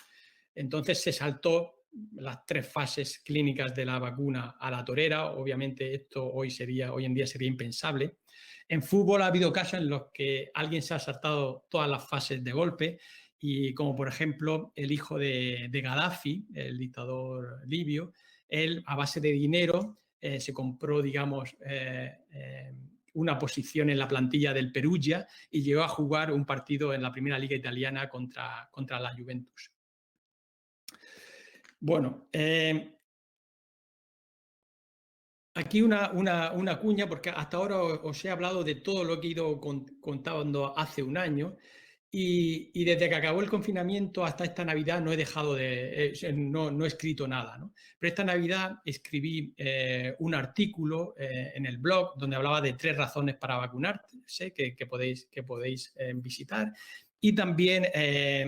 Entonces se saltó las 3 fases clínicas de la vacuna a la torera. Obviamente esto hoy en día sería impensable. En fútbol ha habido casos en los que alguien se ha saltado todas las fases de golpe y como por ejemplo el hijo de Gaddafi, el dictador libio, él a base de dinero se compró, digamos, una posición en la plantilla del Perugia y llegó a jugar un partido en la primera liga italiana contra la Juventus. Bueno, aquí una cuña, porque hasta ahora os he hablado de todo lo que he ido contando hace un año y desde que acabó el confinamiento hasta esta Navidad no he dejado no he escrito nada, ¿no? Pero esta Navidad escribí un artículo en el blog donde hablaba de 3 razones para vacunarse que podéis visitar, y también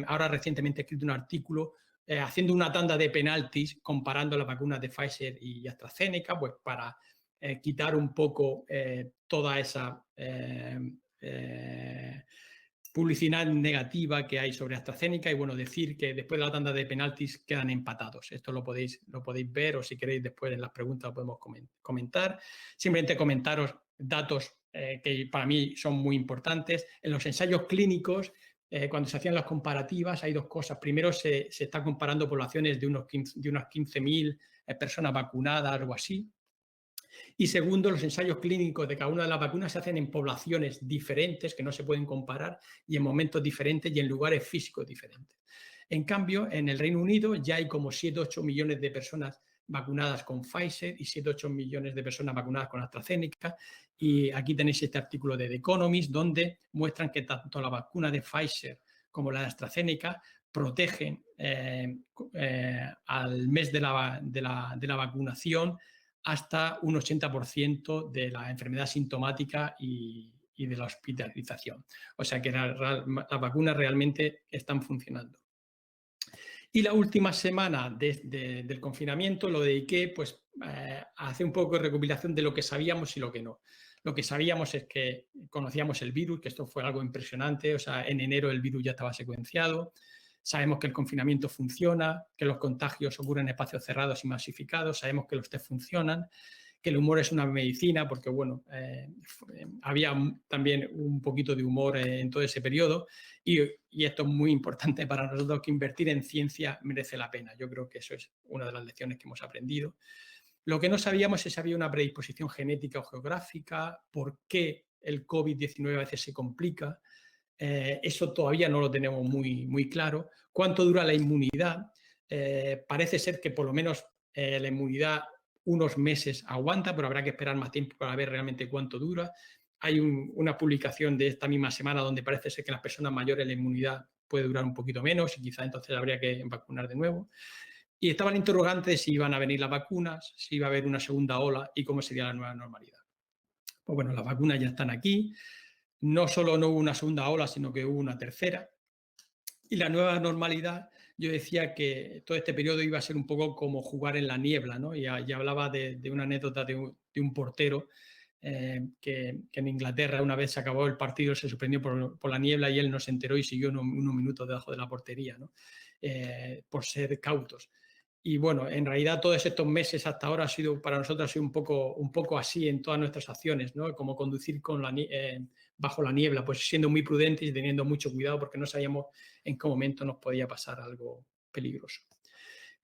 ahora recientemente he escrito un artículo haciendo una tanda de penaltis comparando las vacunas de Pfizer y AstraZeneca, pues para quitar un poco toda esa publicidad negativa que hay sobre AstraZeneca y bueno, decir que después de la tanda de penaltis quedan empatados. Esto lo podéis ver o si queréis después en las preguntas lo podemos comentar. Simplemente comentaros datos que para mí son muy importantes. En los ensayos clínicos, cuando se hacían las comparativas, hay 2 cosas. Primero, se está comparando poblaciones de unas 15.000 personas vacunadas, algo así. Y segundo, los ensayos clínicos de cada una de las vacunas se hacen en poblaciones diferentes que no se pueden comparar y en momentos diferentes y en lugares físicos diferentes. En cambio, en el Reino Unido ya hay como 7-8 millones de personas vacunadas con Pfizer y 7-8 millones de personas vacunadas con AstraZeneca. Y aquí tenéis este artículo de The Economist donde muestran que tanto la vacuna de Pfizer como la de AstraZeneca protegen al mes de la vacunación hasta un 80% de la enfermedad sintomática y de la hospitalización. O sea que las vacunas realmente están funcionando. Y la última semana del confinamiento lo dediqué pues, a hacer un poco de recopilación de lo que sabíamos y lo que no. Lo que sabíamos es que conocíamos el virus, que esto fue algo impresionante. O sea, en enero el virus ya estaba secuenciado. Sabemos que el confinamiento funciona, que los contagios ocurren en espacios cerrados y masificados, sabemos que los test funcionan, que el humor es una medicina, porque bueno, había también un poquito de humor en todo ese periodo y esto es muy importante para nosotros, que invertir en ciencia merece la pena. Yo creo que eso es una de las lecciones que hemos aprendido. Lo que no sabíamos es si había una predisposición genética o geográfica, por qué el COVID-19 a veces se complica. Eso todavía no lo tenemos muy claro. ¿Cuánto dura la inmunidad? Parece ser que por lo menos la inmunidad unos meses aguanta, pero habrá que esperar más tiempo para ver realmente cuánto dura. Hay una publicación de esta misma semana donde parece ser que en las personas mayores la inmunidad puede durar un poquito menos y quizá entonces habría que vacunar de nuevo. Y estaba el interrogante de si iban a venir las vacunas, si iba a haber una segunda ola y cómo sería la nueva normalidad. Pues bueno, las vacunas ya están aquí. No solo no hubo una segunda ola, sino que hubo una tercera. Y la nueva normalidad, yo decía que todo este periodo iba a ser un poco como jugar en la niebla, ¿no? Y hablaba de una anécdota de un portero que en Inglaterra una vez se acabó el partido, se suspendió por la niebla y él no se enteró y siguió unos minutos debajo de la portería, ¿no? Por ser cautos. Y bueno, en realidad todos estos meses hasta ahora para nosotros ha sido un poco así en todas nuestras acciones, ¿no? Como conducir bajo la niebla, pues siendo muy prudentes y teniendo mucho cuidado porque no sabíamos en qué momento nos podía pasar algo peligroso.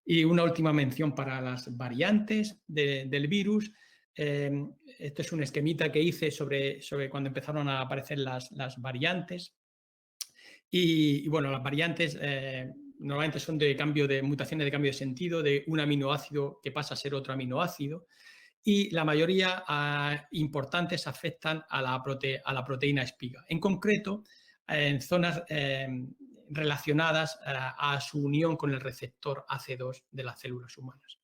Y una última mención para las variantes del virus. Este es un esquemita que hice sobre cuando empezaron a aparecer las variantes. Y bueno, las variantes normalmente son de mutaciones de cambio de sentido, de un aminoácido que pasa a ser otro aminoácido, y la mayoría importantes afectan a la proteína espiga. En concreto, en zonas relacionadas a su unión con el receptor AC2 de las células humanas.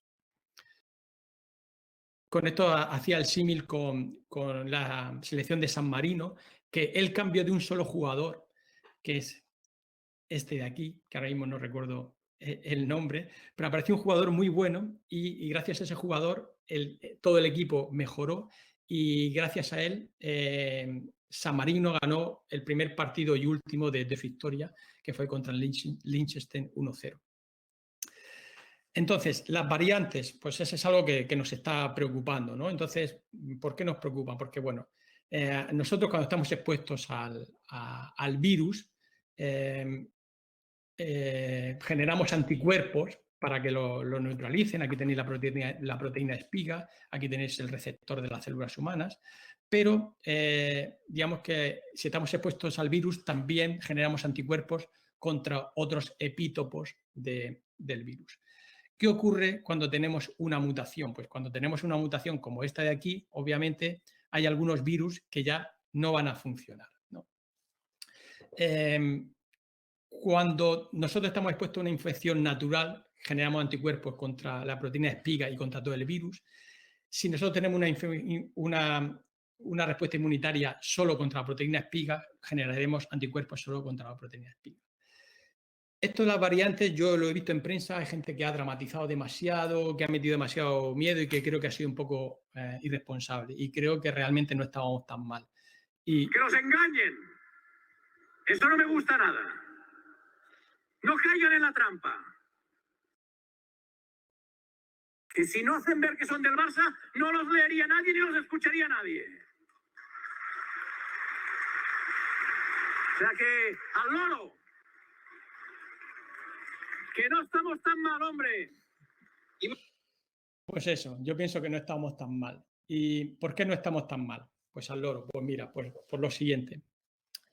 Con esto hacía el símil con la selección de San Marino, que el cambio de un solo jugador, que es este de aquí, que ahora mismo no recuerdo el nombre, pero apareció un jugador muy bueno y gracias a ese jugador todo el equipo mejoró y gracias a él San Marino ganó el primer partido y último de su historia, que fue contra el Liechtenstein 1-0. Entonces, las variantes, pues eso es algo que nos está preocupando, ¿no? Entonces, ¿por qué nos preocupa? Porque, bueno, nosotros cuando estamos expuestos al virus, generamos anticuerpos para que lo neutralicen. Aquí tenéis la proteína espiga, aquí tenéis el receptor de las células humanas, pero digamos que si estamos expuestos al virus también generamos anticuerpos contra otros epítopos del virus. ¿Qué ocurre cuando tenemos una mutación? Pues cuando tenemos una mutación como esta de aquí, obviamente hay algunos virus que ya no van a funcionar, ¿no? Cuando nosotros estamos expuestos a una infección natural, generamos anticuerpos contra la proteína espiga y contra todo el virus. Si nosotros tenemos una respuesta inmunitaria solo contra la proteína espiga, generaremos anticuerpos solo contra la proteína espiga. Esto de las variantes yo lo he visto en prensa, hay gente que ha dramatizado demasiado, que ha metido demasiado miedo y que creo que ha sido un poco irresponsable. Y creo que realmente no estábamos tan mal. ¡Que los engañen! Eso no me gusta nada. No caigan en la trampa. Que si no hacen ver que son del Barça, no los leería nadie ni los escucharía nadie. O sea que, al loro. Que no estamos tan mal, hombre. Pues eso, yo pienso que no estamos tan mal. ¿Y por qué no estamos tan mal? Pues al loro, pues mira, por lo siguiente.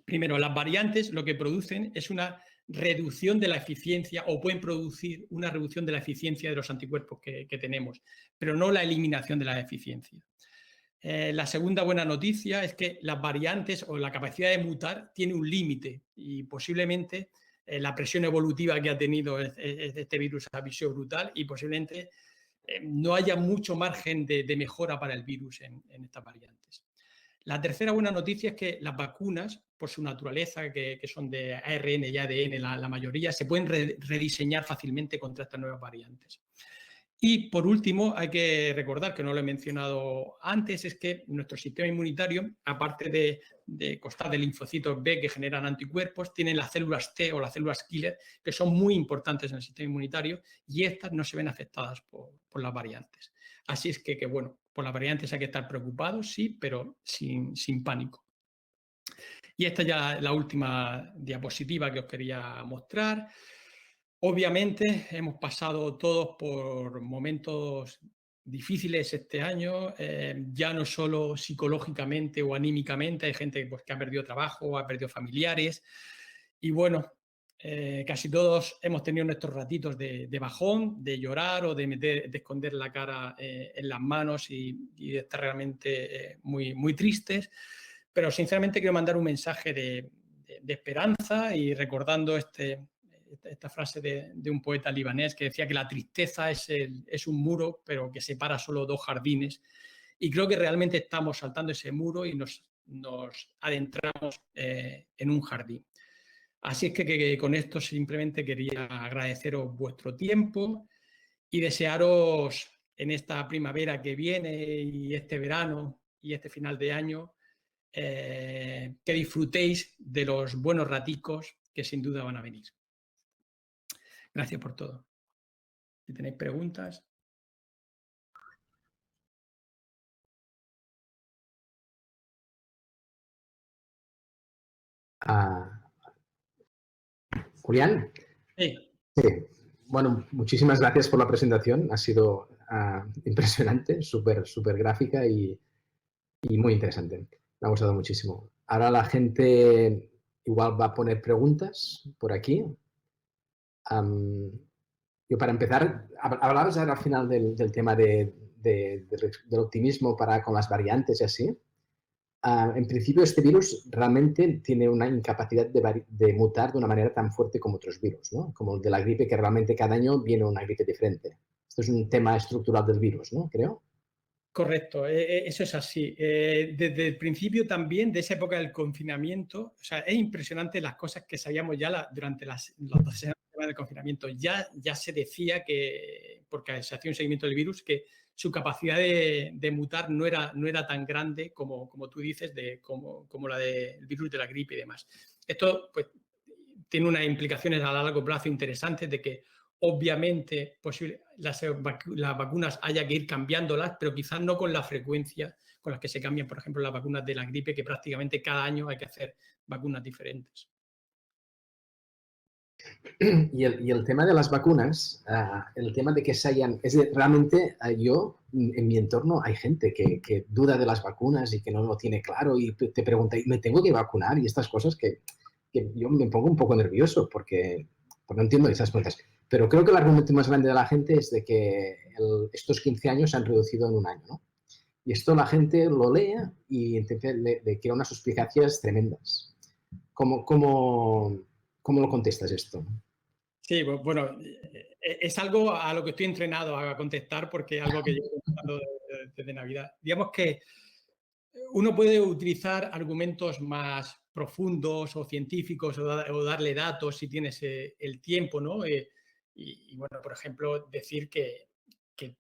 Primero, las variantes lo que producen es una reducción de la eficiencia o pueden producir una reducción de la eficiencia de los anticuerpos que tenemos, pero no la eliminación de la eficiencia. La segunda buena noticia es que las variantes o la capacidad de mutar tiene un límite y posiblemente la presión evolutiva que ha tenido este virus ha sido brutal y posiblemente no haya mucho margen de mejora para el virus en estas variantes. La tercera buena noticia es que las vacunas, por su naturaleza, que son de ARN y ADN la mayoría, se pueden rediseñar fácilmente contra estas nuevas variantes. Y por último, hay que recordar, que no lo he mencionado antes, es que nuestro sistema inmunitario, aparte de constar de linfocitos B que generan anticuerpos, tienen las células T o las células killer, que son muy importantes en el sistema inmunitario y estas no se ven afectadas por las variantes. Así es que bueno, por las variantes hay que estar preocupados, sí, pero sin pánico. Y esta ya es la última diapositiva que os quería mostrar. Obviamente hemos pasado todos por momentos difíciles este año, ya no solo psicológicamente o anímicamente, hay gente pues, que ha perdido trabajo, ha perdido familiares y bueno, casi todos hemos tenido nuestros ratitos de bajón, de llorar o de esconder la cara en las manos y de estar realmente muy tristes, pero sinceramente quiero mandar un mensaje de esperanza y recordando esta frase de un poeta libanés que decía que la tristeza es un muro, pero que separa solo dos jardines. Y creo que realmente estamos saltando ese muro y nos adentramos en un jardín. Así es que con esto simplemente quería agradeceros vuestro tiempo y desearos en esta primavera que viene y este verano y este final de año que disfrutéis de los buenos raticos que sin duda van a venir. Gracias por todo. Si tenéis preguntas. Julián. Sí. Sí. Bueno, muchísimas gracias por la presentación. Ha sido impresionante, súper gráfica y muy interesante. Me ha gustado muchísimo. Ahora la gente igual va a poner preguntas por aquí. Yo para empezar, hablabas ahora al final del tema del optimismo con las variantes y así. En principio, este virus realmente tiene una incapacidad de mutar de una manera tan fuerte como otros virus, ¿no? Como el de la gripe, que realmente cada año viene una gripe diferente. Esto es un tema estructural del virus, ¿no? Creo. Correcto, eso es así. Desde el principio también, de esa época del confinamiento, o sea, es impresionante las cosas que sabíamos ya durante las 2 semanas del confinamiento. Ya se decía que, porque se hacía un seguimiento del virus, que su capacidad de mutar no era tan grande como tú dices, como la del virus de la gripe y demás. Esto pues, tiene unas implicaciones a largo plazo interesantes de que obviamente las vacunas haya que ir cambiándolas, pero quizás no con la frecuencia con las que se cambian, por ejemplo, las vacunas de la gripe, que prácticamente cada año hay que hacer vacunas diferentes. Y el tema de las vacunas, el tema de que se hayan... realmente yo, en mi entorno, hay gente que duda de las vacunas y que no lo tiene claro y te pregunta, ¿me tengo que vacunar? Y estas cosas que yo me pongo un poco nervioso porque no entiendo esas preguntas. Pero creo que el argumento más grande de la gente es de que estos 15 años se han reducido en un año, ¿no? Y esto la gente lo lee y le crea unas suspicacias tremendas. ¿Cómo lo contestas esto? Sí, bueno, es algo a lo que estoy entrenado a contestar porque es algo que llevo contestando desde Navidad. Digamos que uno puede utilizar argumentos más profundos o científicos o darle datos si tienes el tiempo, ¿no? Y bueno, por ejemplo, decir que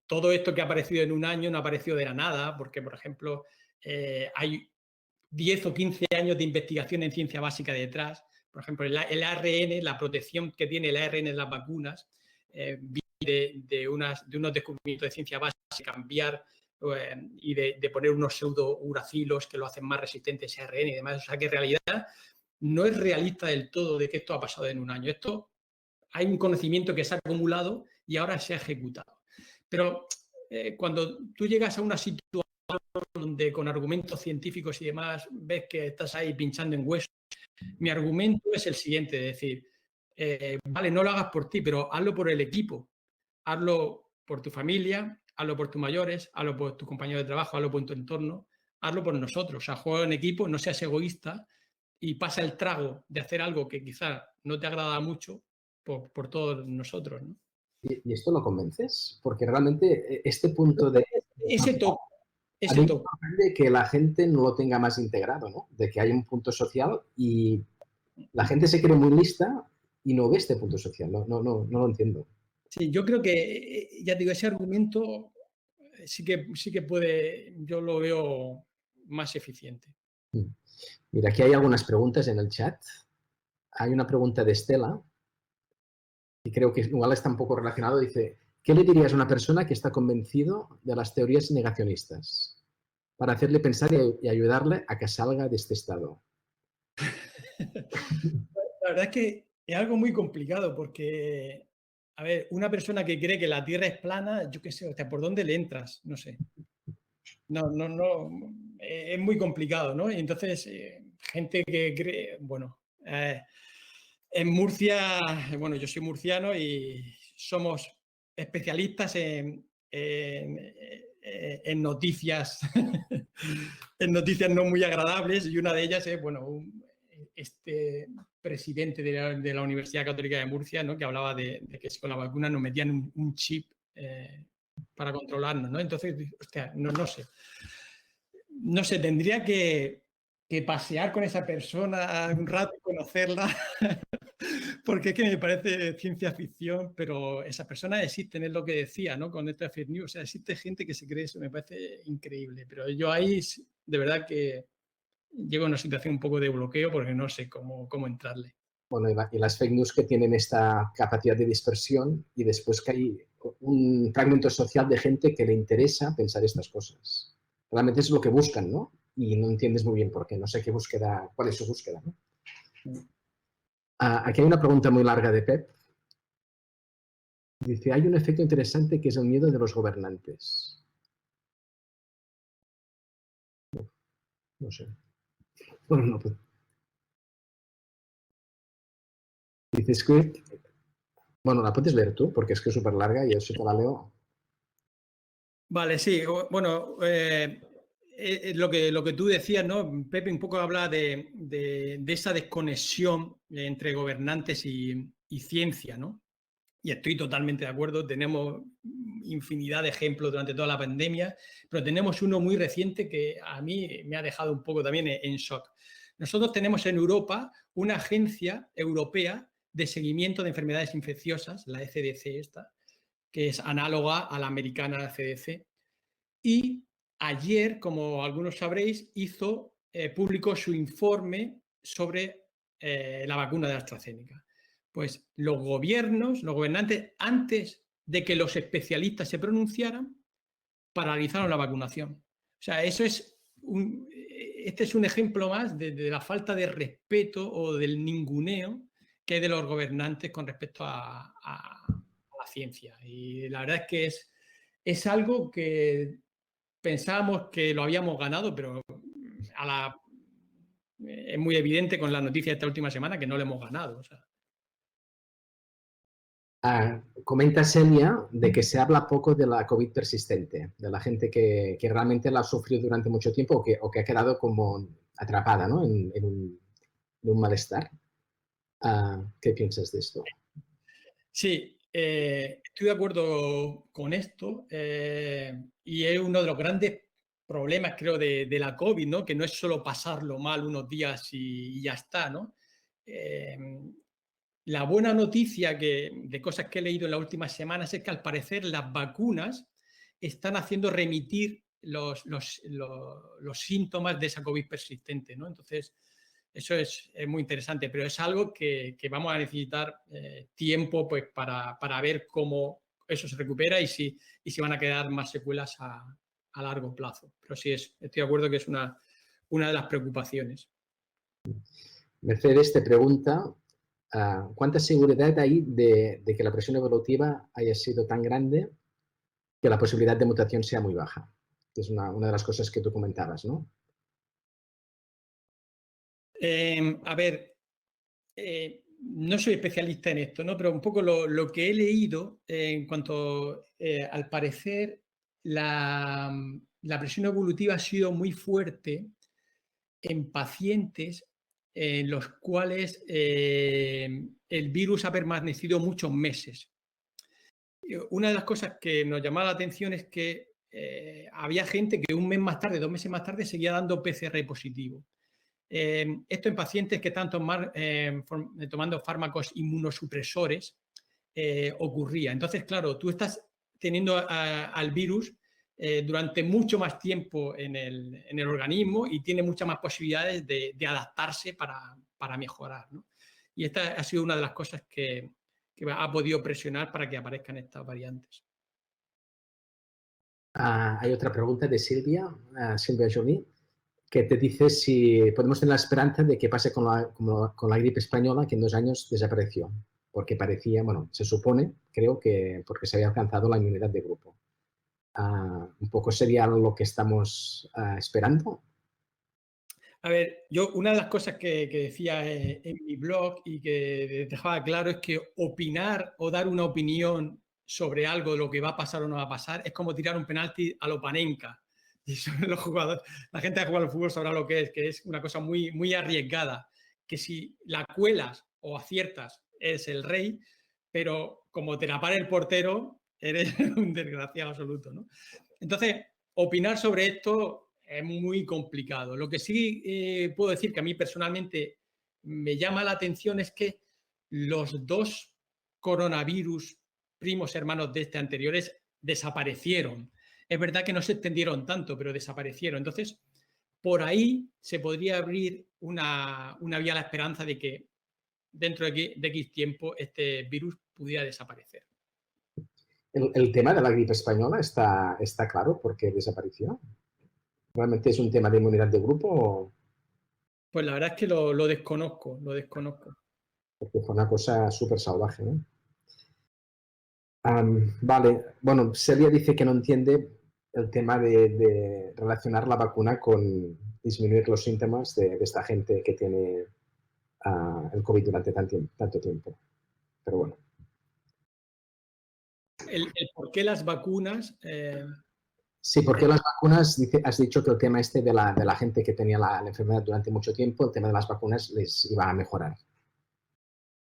todo esto que ha aparecido en un año no ha aparecido de la nada, porque, por ejemplo, hay 10 o 15 años de investigación en ciencia básica detrás. Por ejemplo, el ARN, la protección que tiene el ARN en las vacunas, de unos descubrimientos de ciencia básica, cambiar y de poner unos pseudouracilos que lo hacen más resistente a ese ARN y demás. O sea, que en realidad no es realista del todo de que esto ha pasado en un año. Esto hay un conocimiento que se ha acumulado y ahora se ha ejecutado. Pero cuando tú llegas a una situación donde con argumentos científicos y demás ves que estás ahí pinchando en huesos, mi argumento es el siguiente, es decir, vale, no lo hagas por ti, pero hazlo por el equipo, hazlo por tu familia, hazlo por tus mayores, hazlo por tus compañeros de trabajo, hazlo por tu entorno, hazlo por nosotros. O sea, juega en equipo, no seas egoísta y pasa el trago de hacer algo que quizá no te agrada mucho por todos nosotros, ¿no? ¿Y esto lo convences? Porque realmente este punto de... Ese toque. A mí me sorprende que la gente no lo tenga más integrado, ¿no? De que hay un punto social y la gente se cree muy lista y no ve este punto social. No lo entiendo. Sí, yo creo que, ya digo, ese argumento sí que puede, yo lo veo más eficiente. Mira, aquí hay algunas preguntas en el chat. Hay una pregunta de Estela y creo que igual está un poco relacionado. Dice, ¿qué le dirías a una persona que está convencido de las teorías negacionistas para hacerle pensar y ayudarle a que salga de este estado? La verdad es que es algo muy complicado porque, a ver, una persona que cree que la Tierra es plana, yo qué sé, hasta por dónde le entras, no sé. No, es muy complicado, ¿no? Y entonces, gente que cree, bueno, en Murcia, bueno, yo soy murciano y somos especialistas en noticias, en noticias no muy agradables y una de ellas es, bueno, este presidente de la Universidad Católica de Murcia, ¿no? Que hablaba de que con la vacuna nos metían un chip para controlarnos, ¿no? Entonces, hostia, no sé. No sé, tendría que pasear con esa persona un rato, conocerla, porque es que me parece ciencia ficción, pero esas personas existen, es lo que decía, ¿no? Con esto de fake news, o sea, existe gente que se cree eso, me parece increíble, pero yo ahí de verdad que llego a una situación un poco de bloqueo porque no sé cómo entrarle. Bueno, y las fake news que tienen esta capacidad de dispersión y después que hay un fragmento social de gente que le interesa pensar estas cosas. Realmente es lo que buscan, ¿no? Y no entiendes muy bien por qué. No sé cuál es su búsqueda, ¿no? Aquí hay una pregunta muy larga de Pep. Dice, hay un efecto interesante que es el miedo de los gobernantes. No sé. Bueno, no puedo. Dices que... Bueno, la puedes leer tú, porque es que es súper larga y yo sí que la leo. Vale, sí. Bueno, lo que tú decías, ¿no? Pepe un poco habla de esa desconexión entre gobernantes y ciencia, ¿no? Y estoy totalmente de acuerdo. Tenemos infinidad de ejemplos durante toda la pandemia, pero tenemos uno muy reciente que a mí me ha dejado un poco también en shock. Nosotros tenemos en Europa una agencia europea de seguimiento de enfermedades infecciosas, la ECDC esta, que es análoga a la americana CDC. Y ayer, como algunos sabréis, publicó su informe sobre la vacuna de AstraZeneca. Pues los gobernantes, antes de que los especialistas se pronunciaran, paralizaron la vacunación. O sea, este es un ejemplo más de la falta de respeto o del ninguneo que de los gobernantes con respecto a la ciencia. Y la verdad es que es algo que pensábamos que lo habíamos ganado, pero es muy evidente con la noticia de esta última semana que no lo hemos ganado. O sea. Comenta Celia de que se habla poco de la COVID persistente, de la gente que realmente la ha sufrido durante mucho tiempo o que ha quedado como atrapada, ¿no? en un malestar. ¿Qué piensas de esto? Sí, estoy de acuerdo con esto y es uno de los grandes problemas, creo, de la COVID, ¿no? Que no es solo pasarlo mal unos días y ya está, ¿no? La buena noticia de cosas que he leído en las últimas semanas es que al parecer las vacunas están haciendo remitir los síntomas de esa COVID persistente, ¿no? Entonces, eso es muy interesante, pero es algo que vamos a necesitar tiempo pues, para ver cómo eso se recupera y si van a quedar más secuelas a largo plazo. Pero sí, estoy de acuerdo que es una de las preocupaciones. Mercedes te pregunta, ¿cuánta seguridad hay de que la presión evolutiva haya sido tan grande que la posibilidad de mutación sea muy baja? Que es una de las cosas que tú comentabas, ¿no? A ver, no soy especialista en esto, ¿no? Pero un poco lo que he leído en cuanto, al parecer, la presión evolutiva ha sido muy fuerte en pacientes en los cuales el virus ha permanecido muchos meses. Una de las cosas que nos llamaba la atención es que había gente que un mes más tarde, 2 meses más tarde, seguía dando PCR positivo. Esto en pacientes que están tomando fármacos inmunosupresores ocurría. Entonces, claro, tú estás teniendo al virus durante mucho más tiempo en el organismo y tiene muchas más posibilidades de adaptarse para mejorar, ¿no? Y esta ha sido una de las cosas que ha podido presionar para que aparezcan estas variantes. Hay otra pregunta de Silvia Jolie, que te dice si podemos tener la esperanza de que pase con la gripe española, que en 2 años desapareció, porque parecía, bueno, se supone, creo que porque se había alcanzado la inmunidad de grupo. Un poco sería lo que estamos esperando. A ver, yo una de las cosas que decía en mi blog y que dejaba claro es que opinar o dar una opinión sobre algo de lo que va a pasar o no va a pasar es como tirar un penalti a lo Panenka. Y los jugadores, la gente que ha jugado al fútbol sabrá lo que es una cosa muy, muy arriesgada, que si la cuelas o aciertas eres el rey, pero como te la para el portero eres un desgraciado absoluto, ¿no? Entonces, opinar sobre esto es muy complicado. Lo que sí puedo decir que a mí personalmente me llama la atención es que los 2 coronavirus primos hermanos de este anteriores desaparecieron. Es verdad que no se extendieron tanto, pero desaparecieron. Entonces, por ahí se podría abrir una vía a la esperanza de que dentro de X tiempo este virus pudiera desaparecer. El tema de la gripe española está claro por qué desapareció. ¿Realmente es un tema de inmunidad de grupo o...? Pues la verdad es que lo desconozco, Porque fue una cosa súper salvaje, ¿no? Vale, bueno, Celia dice que no entiende el tema de relacionar la vacuna con disminuir los síntomas de esta gente que tiene el COVID durante tanto tiempo. Pero bueno. El por qué las vacunas... Sí, porque las vacunas, has dicho que el tema este de la gente que tenía la enfermedad durante mucho tiempo, el tema de las vacunas les iba a mejorar.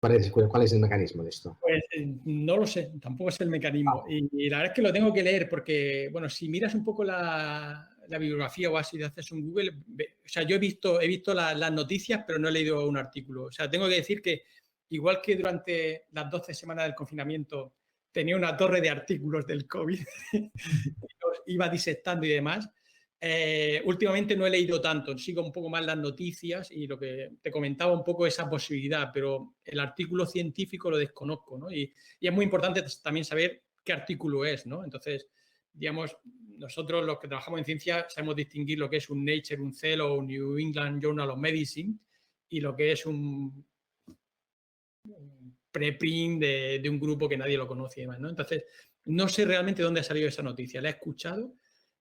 ¿Cuál es el mecanismo de esto? Pues no lo sé, tampoco es el mecanismo. Y la verdad es que lo tengo que leer porque, bueno, si miras un poco la bibliografía o así, haces un Google, o sea, yo he visto las noticias, pero no he leído un artículo. O sea, tengo que decir que igual que durante las 12 semanas del confinamiento tenía una torre de artículos del COVID, los iba disectando y demás, últimamente no he leído tanto, sigo un poco más las noticias y lo que te comentaba un poco esa posibilidad, pero el artículo científico lo desconozco, ¿no? Y es muy importante también saber qué artículo es, ¿no? Entonces, digamos, nosotros los que trabajamos en ciencia sabemos distinguir lo que es un Nature, un Cell o un New England Journal of Medicine y lo que es un preprint de un grupo que nadie lo conoce y demás, ¿no? Entonces, no sé realmente dónde ha salido esa noticia. La he escuchado,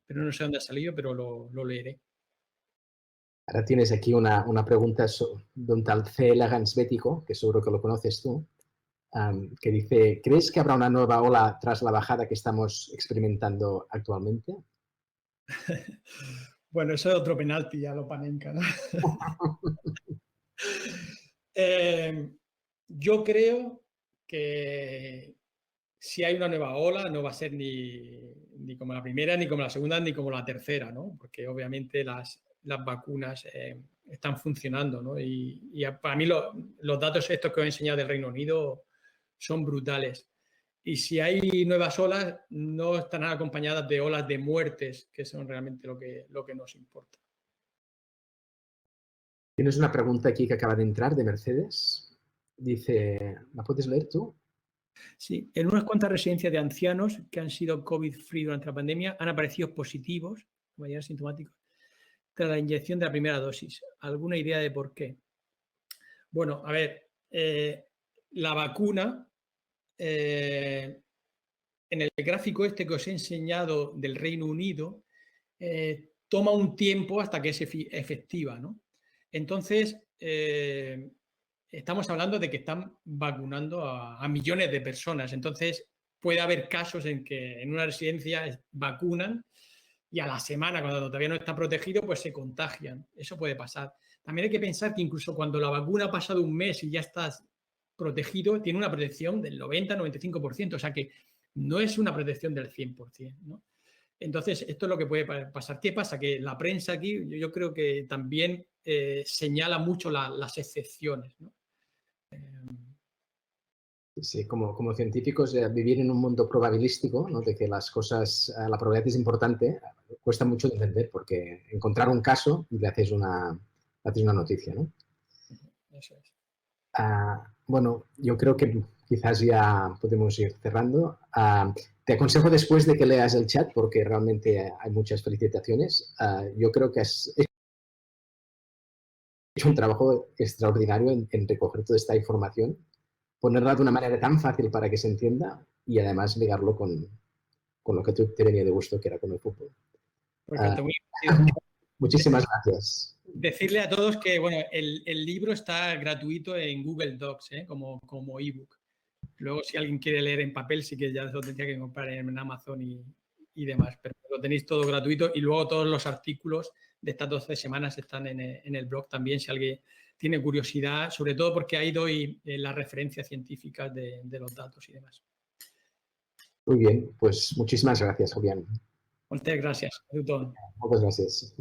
pero no sé dónde ha salido, pero lo leeré. Ahora tienes aquí una pregunta de un tal C. Elegans Bético, que seguro que lo conoces tú, que dice, ¿crees que habrá una nueva ola tras la bajada que estamos experimentando actualmente? Bueno, eso es otro penalti a lo Panenka, ¿no? Yo creo que si hay una nueva ola no va a ser ni como la primera, ni como la segunda, ni como la tercera, ¿no? Porque obviamente las vacunas están funcionando, ¿no? Y para mí los datos estos que os he enseñado del Reino Unido son brutales. Y si hay nuevas olas, no estarán acompañadas de olas de muertes, que son realmente lo que nos importa. Tienes una pregunta aquí que acaba de entrar de Mercedes. Dice, ¿la puedes leer tú? Sí, en unas cuantas residencias de ancianos que han sido COVID-free durante la pandemia han aparecido positivos, de manera sintomáticos, tras la inyección de la primera dosis. ¿Alguna idea de por qué? Bueno, a ver, la vacuna, en el gráfico este que os he enseñado del Reino Unido, toma un tiempo hasta que es efectiva, ¿no? Entonces, estamos hablando de que están vacunando a millones de personas. Entonces, puede haber casos en que en una residencia vacunan y a la semana, cuando todavía no está protegido, pues se contagian. Eso puede pasar. También hay que pensar que incluso cuando la vacuna ha pasado un mes y ya estás protegido, tiene una protección del 90-95%. O sea que no es una protección del 100%, ¿no? Entonces, esto es lo que puede pasar. ¿Qué pasa? Que la prensa aquí, yo creo que también señala mucho las excepciones, ¿no? Sí, como científicos, vivir en un mundo probabilístico, ¿no? De que las cosas, la probabilidad es importante, cuesta mucho de entender, porque encontrar un caso y le haces una noticia, ¿no? Eso es. Bueno, yo creo que quizás ya podemos ir cerrando. Te aconsejo después de que leas el chat, porque realmente hay muchas felicitaciones. Yo creo que has hecho un trabajo extraordinario en recoger toda esta información, ponerla de una manera tan fácil para que se entienda y además ligarlo con lo que te venía de gusto, que era con el fútbol. Muchísimas gracias. Decirle a todos que bueno, el libro está gratuito en Google Docs, como ebook. Luego, si alguien quiere leer en papel, sí que ya lo tendría que comprar en Amazon y demás. Pero lo tenéis todo gratuito y luego todos los artículos de estas 12 semanas están en el blog también, si alguien tiene curiosidad, sobre todo porque ahí doy las referencias científicas de los datos y demás. Muy bien, pues muchísimas gracias, Julián. Muchas gracias. Muchas gracias.